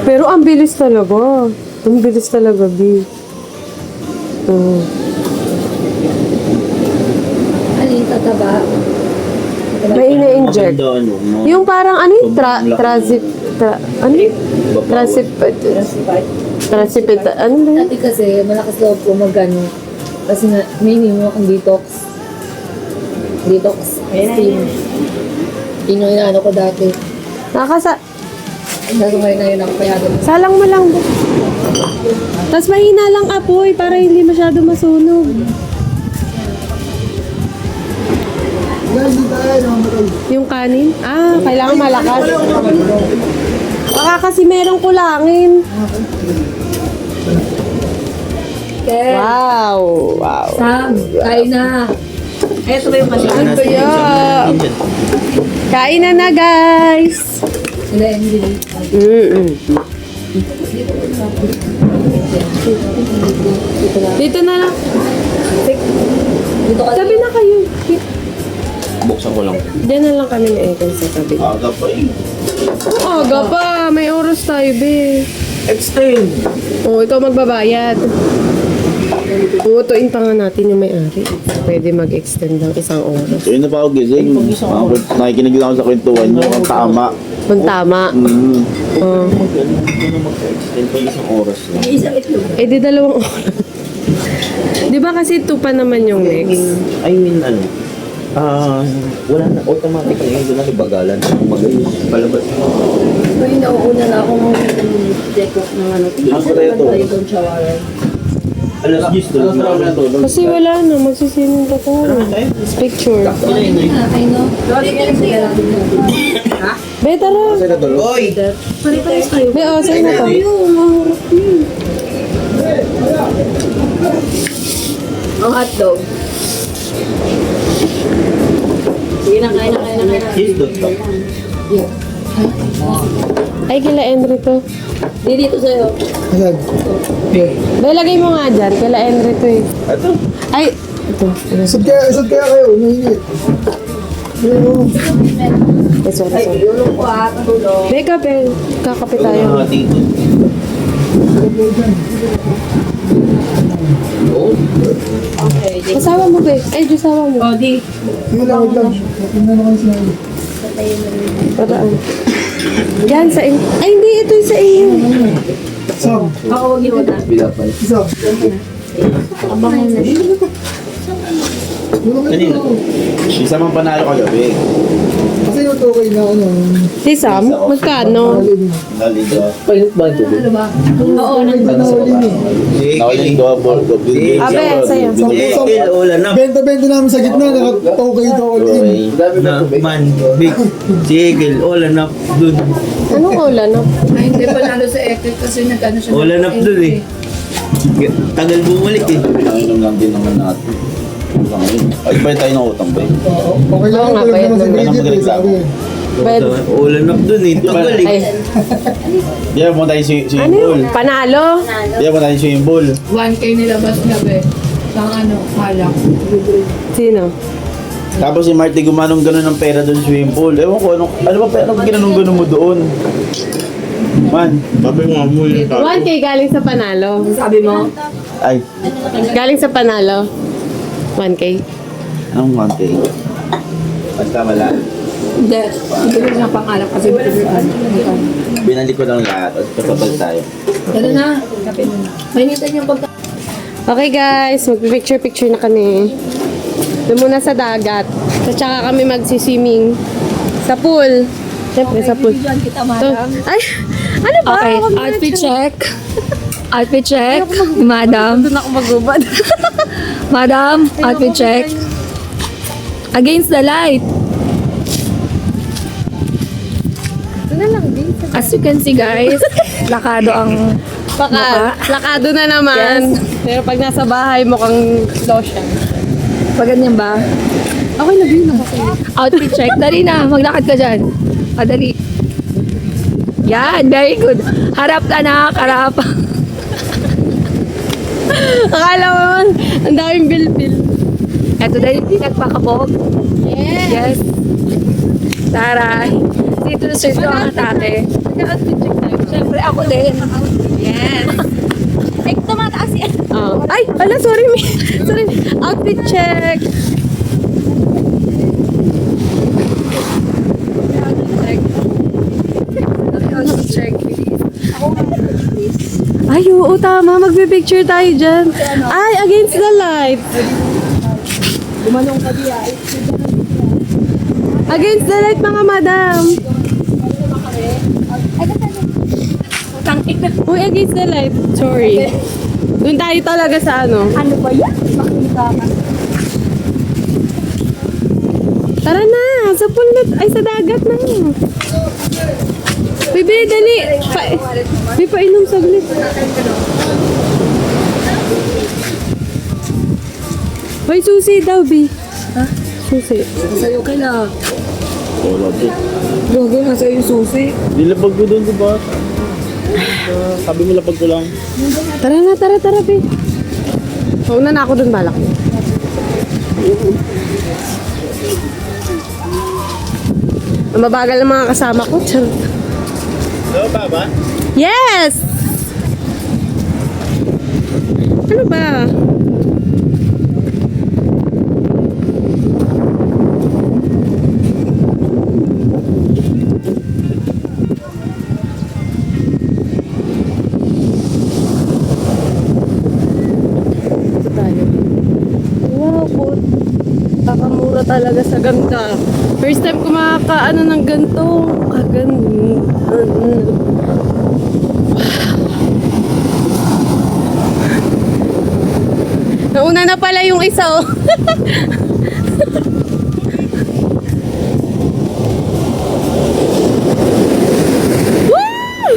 Pero ang bilis talaga. Ang bilis talaga, B. Ano yung tataba? May ina-inject. Maganda, ano, mga- Yung parang ano yung ano yun? Trasipit, ano ba yun? Dati kasi, malakas loob ko magano. Kasi nga, may mo akong detox. Detox steam. Yun yung inaano ko dati. Nakasa... Kaso ngayon na yun ako payagan. Salang mo lang. Tapos mahina lang apoy para hindi masyado masunog. Guys, dito tayo, namatay. Yung kanin? Ah, kailangan malakas. Baka kasi merong kulangin. Okay. Wow! Wow! Sam, kain na. Eto ba yung masarap? Ano ba yan? Kain na guys! Hindi. Dito na lang. Dito ka. Sabi na kayo. Buksan ko lang. Diyan na lang kami ni Egan sa tabi. Aga pa eh. Aga pa. May oras tayo, be. Extend! Oo, ikaw magbabayad. Uutuin pa nga natin yung may-ari. Pwede mag-extend ng isang oras. So yun na pa ako gising. Nakikinig lang ako sa kwentuhan nyo. Ang tama. Kung tama. Oo. Mag-extend pa isang oras lang. Eh, di 2 oras. Di ba kasi 2 pa naman yung next? I mean, wala na, automatic na yun, doon na ibagalan. Magayon, palabas. So, yung nauuna na akong check off ng ano. Ako tayo to. Tayo doon shower. Alas 10 doon na to. Kasi wala na, magsisining pa tayo. Picture. I know. Be, tara. Oy! Be, oh, sa'yo na to. Ang hotdog. Sige na, kain na. Cheese doon to. Ay, kila Henry to. Di dito sa'yo. Ayan. Be, lagay mo nga dyan. Kila Henry to eh. Ito. Ay, ito. Isod kaya kayo, mainit. Ay, sorry. Tulong ko tulong. Be, kape. Kakape tayo. Dito. Okay, Asawa mo, be. Ay, asawa mo. O, di. Sige lang, wag lang. Tingnan naman sinabi. Paraan. Yan, sa inyo. Ay, hindi. Ito yung sa inyo. Sam, Ako, wag yun na. isa. Kanina. Isa mang panalo kagabi. Kasi yung okay na ano. Si Sam, magkano? Naligo. Oo, Nawaling double. Abe, sa'yo. Benta-benta namin sa gitna, naka-okay to all in. Man, big, sigil, all up dun. Anong ulan? No? Ay, hindi pa lalo sa epic kasi nag-ano siya. All up dun eh. Tagal bumalik eh. Pinanginom lang din naman natin. Ay, pa tayo ng utang ba eh? Okay lang, Oo nga, talaga bayad naman si naman. Bridget. Magaling sa Sabi eh. Bed. All up dun eh. Tagal Ay, eh. Di ba mo tayo swimming ano pool? yun? Panalo? Di ba mo tayo swimming pool? 1K nilabas gabi. Sang ano, halak. Sino? Tapos si Marty gumanong gano'n ng pera doon sa swimming pool. Ewan ko, ano ba pera ginanong gano'n mo doon? Man, babi mo mo yun. 1K galing sa Panalo. Sabi mo? Ay, Galing sa Panalo. 1K. anong mante? Basta wala. Hindi. Hindi ko na pangalak kasi Binalik ko lang lahat at kapapal tayo. Gano'n na. Kape mo na. Mainitan yung pagka... Okay guys, magpipicture-picture na kami. Doon muna sa dagat. At saka kami magsiswimming sa pool. Siyempre sa pool. Diyan kita, To. madam. Ay, ano ba? Okay, Huwag mo outfit na- check. Outfit check. Madam. Doon ako magubad. Madam, outfit check. Against the light. Doon na lang, din. As you can see guys, lakado ang Baka, lakado na naman. Pero pag nasa bahay, mukhang lotion. pag ganyan ba? Okay na, din. Outfit check. Dali na, maglakad ka dyan. Dali. Yan, very good. Harap ka na, harap. Akala mo, ang daming bil-bil. Ito dahil hindi nagpakabog. Yes. Tara. Dito na sir ang atake. Nag-outfit check tayo. Siyempre ako din. Yes. Ay, tumataas yan. Oh. Ay, ala, sorry. Sorry. Outfit check. Outfit check. Ay, oo, tama. Magpipicture tayo dyan. Ay, against the light. Against the light, mga madam. Tangik na. Uy, against the light. Sorry. Doon tayo talaga sa ano. Ano ba yan? Makita ka. Tara na, sa pool na, ay sa dagat na. Bibi, dali. May painom saglit. Hoy, susi daw, Bi. Ha? Susi. Sa'yo kailangan. Wala din. Gogo nga sa'yo yung susi. Nilapag ko doon, diba? Sabi mo lapag ko lang. Tara na, tara, Bi. Mauna na ako dun, balak mo. Ang mabagal ng mga kasama ko. Charot. Hello, Baba? Yes! Ano ba? Ito tayo. Wow, po. Kakamura talaga sa ganda. First time ko makakaano ng ganito. Kaganda. Nauna na pala yung isa, oh. Woo!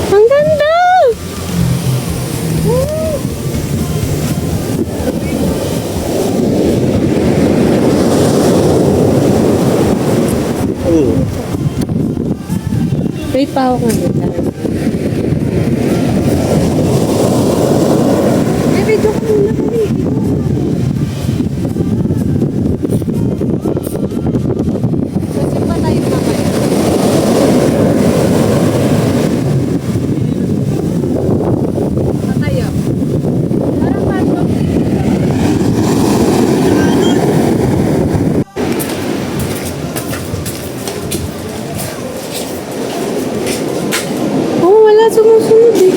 Ang ganda! Oo. Wait pa ako nga. Ay, video ko muna kami. Kasi pa tayo mamaya. Tayo. Parang parang. Oh, wala sumusunod eh.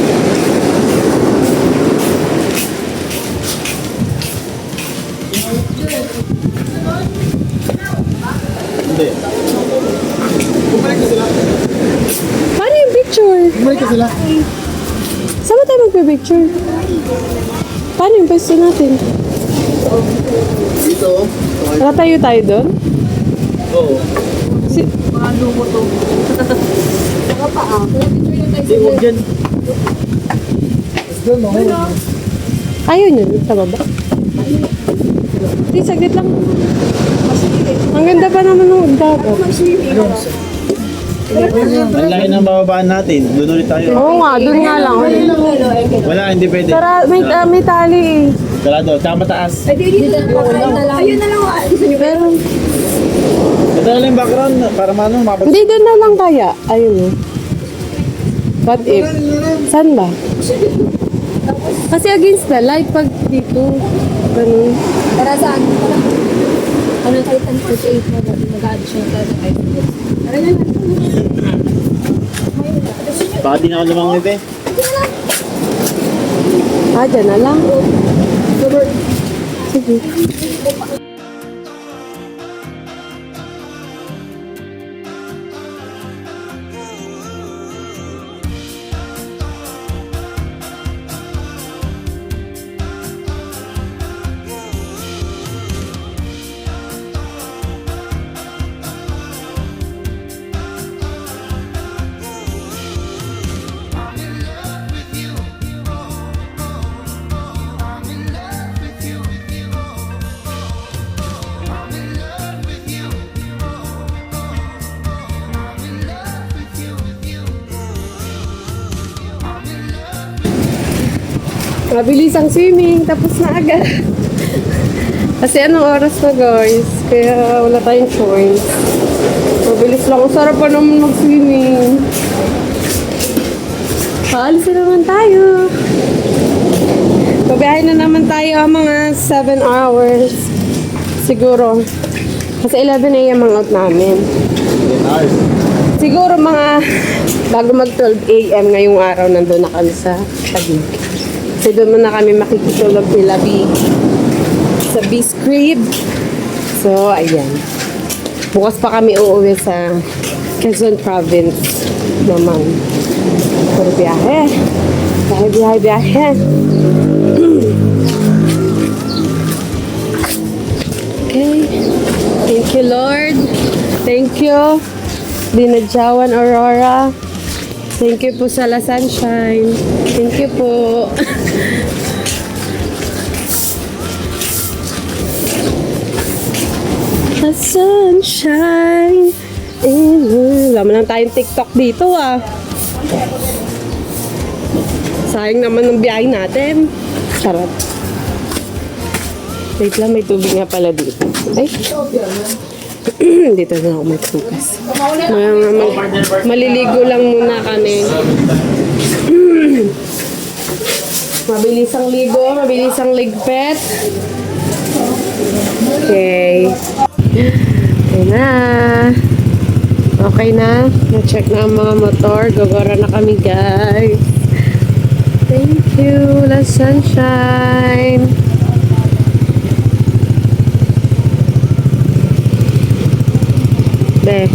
Hindi. Bumalik ka sila. Paano yung picture? Bumalik ka sila. Saan ba tayo magpa-picture? Paano yung pwesto natin? Dito. Nakatayo tayo doon? Oo. Si Hindi, huwag dyan. Doon, no? Ayaw nyo, sa baba. Hindi, saglit lang. Ang ganda pa naman ng dagat. Ang laki ng bababaan natin. Doon ulit tayo. Oo nga, doon nga lang. Wala, hindi pwede. Tara, may tali eh. Sarado, tsaka mataas. Ayun na lang. Gusto niyo ba? Pero, Ito na lang yung background para mano mapag... hindi doon na lang kaya. Ayun eh. What if? Saan ba? Kasi against the light pag dito. Ganun. Tara saan? Ano kahit ang 38 mo mag-add siya tayo sa kahit. Tara na. Baka di na ako lumangit eh. Ah, dyan na lang. Sige. Mabilis ang swimming, tapos na agad. Kasi anong oras na guys, kaya wala tayong choice. Mabilis lang, ang sarap pa naman mag-swimming. Paalis na naman tayo. Babiyahin na naman tayo mga 7 hours. Siguro. Kasi 11 a.m. ang out namin. Siguro mga bago mag 12 a.m. ngayong araw nandun na kami sa Taguig. Kasi doon na kami makikitulog nila sa B's crib. So, ayan. Bukas pa kami uuwi sa Quezon Province naman. Pero biyahe. Biyahe. Okay. Thank you, Lord. Thank you, Dinadjawan Aurora. Thank you po sa La Sunshine. Thank you po. La Sunshine. Wala mo lang tayong TikTok dito ah. Sayang naman ng biyahe natin. Charot. Wait lang, may tubig nga pala dito. Ay. Dito na ako magtukas. Maliligo lang muna kami. Mabilis ang ligo, mabilis ang ligpet. Okay. Okay na. Okay na. Na-check na ang mga motor. Gagora na kami, guys. Thank you, La Sunshine. Be.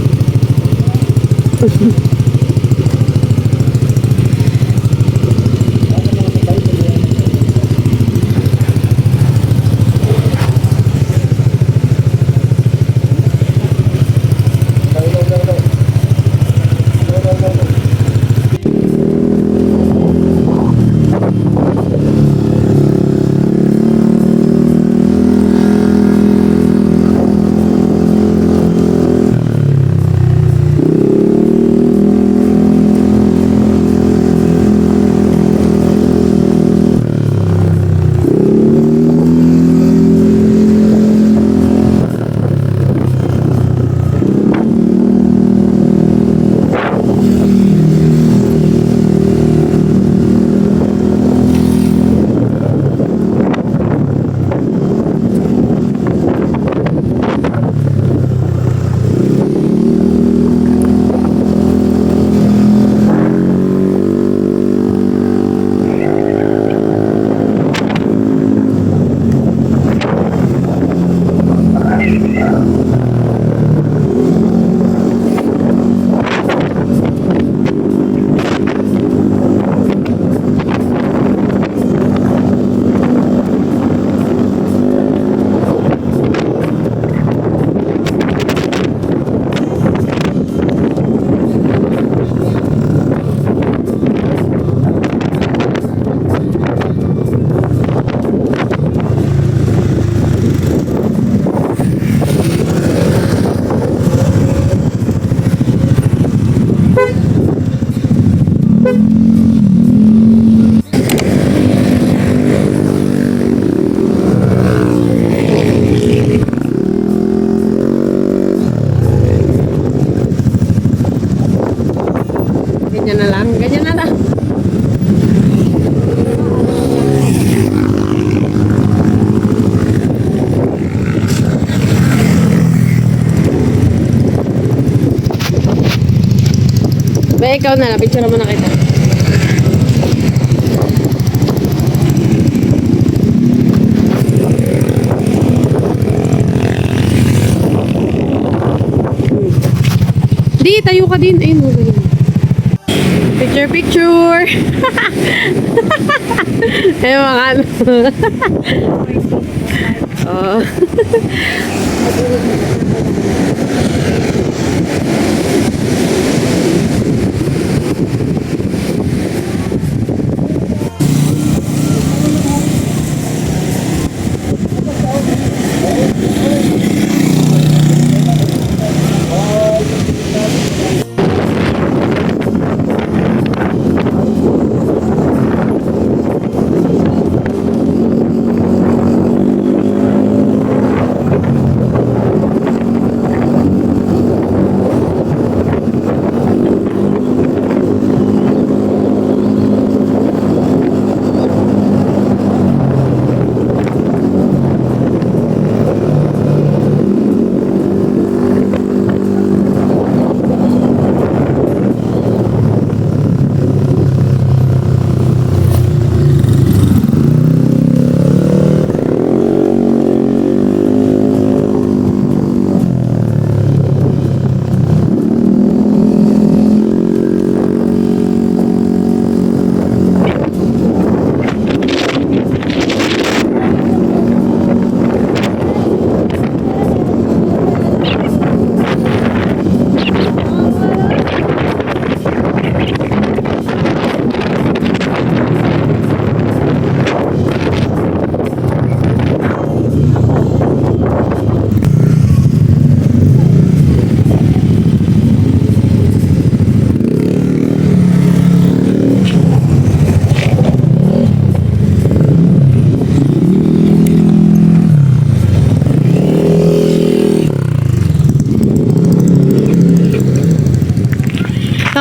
Ganyan na lang. Ganyan na lang. Be, ikaw na lang. Picture mo na kita. Di, tayo ka din. Ayun, mo ganyan. Picture, picture. Eh, mga ano. Oh.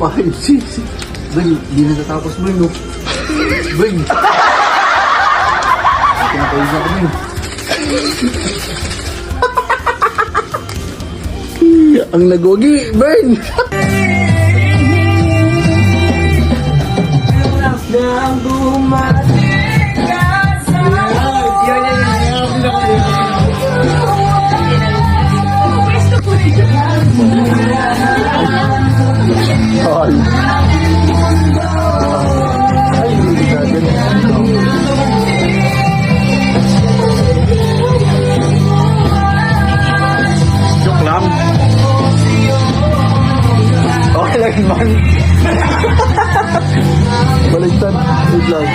5, 6. Bang, hindi natatapos mo yun, no? Bang! Pinapawis na kami. Ang nagwagi, Bern! Joke lang. Okay lang man. Baliktad. Wait lang.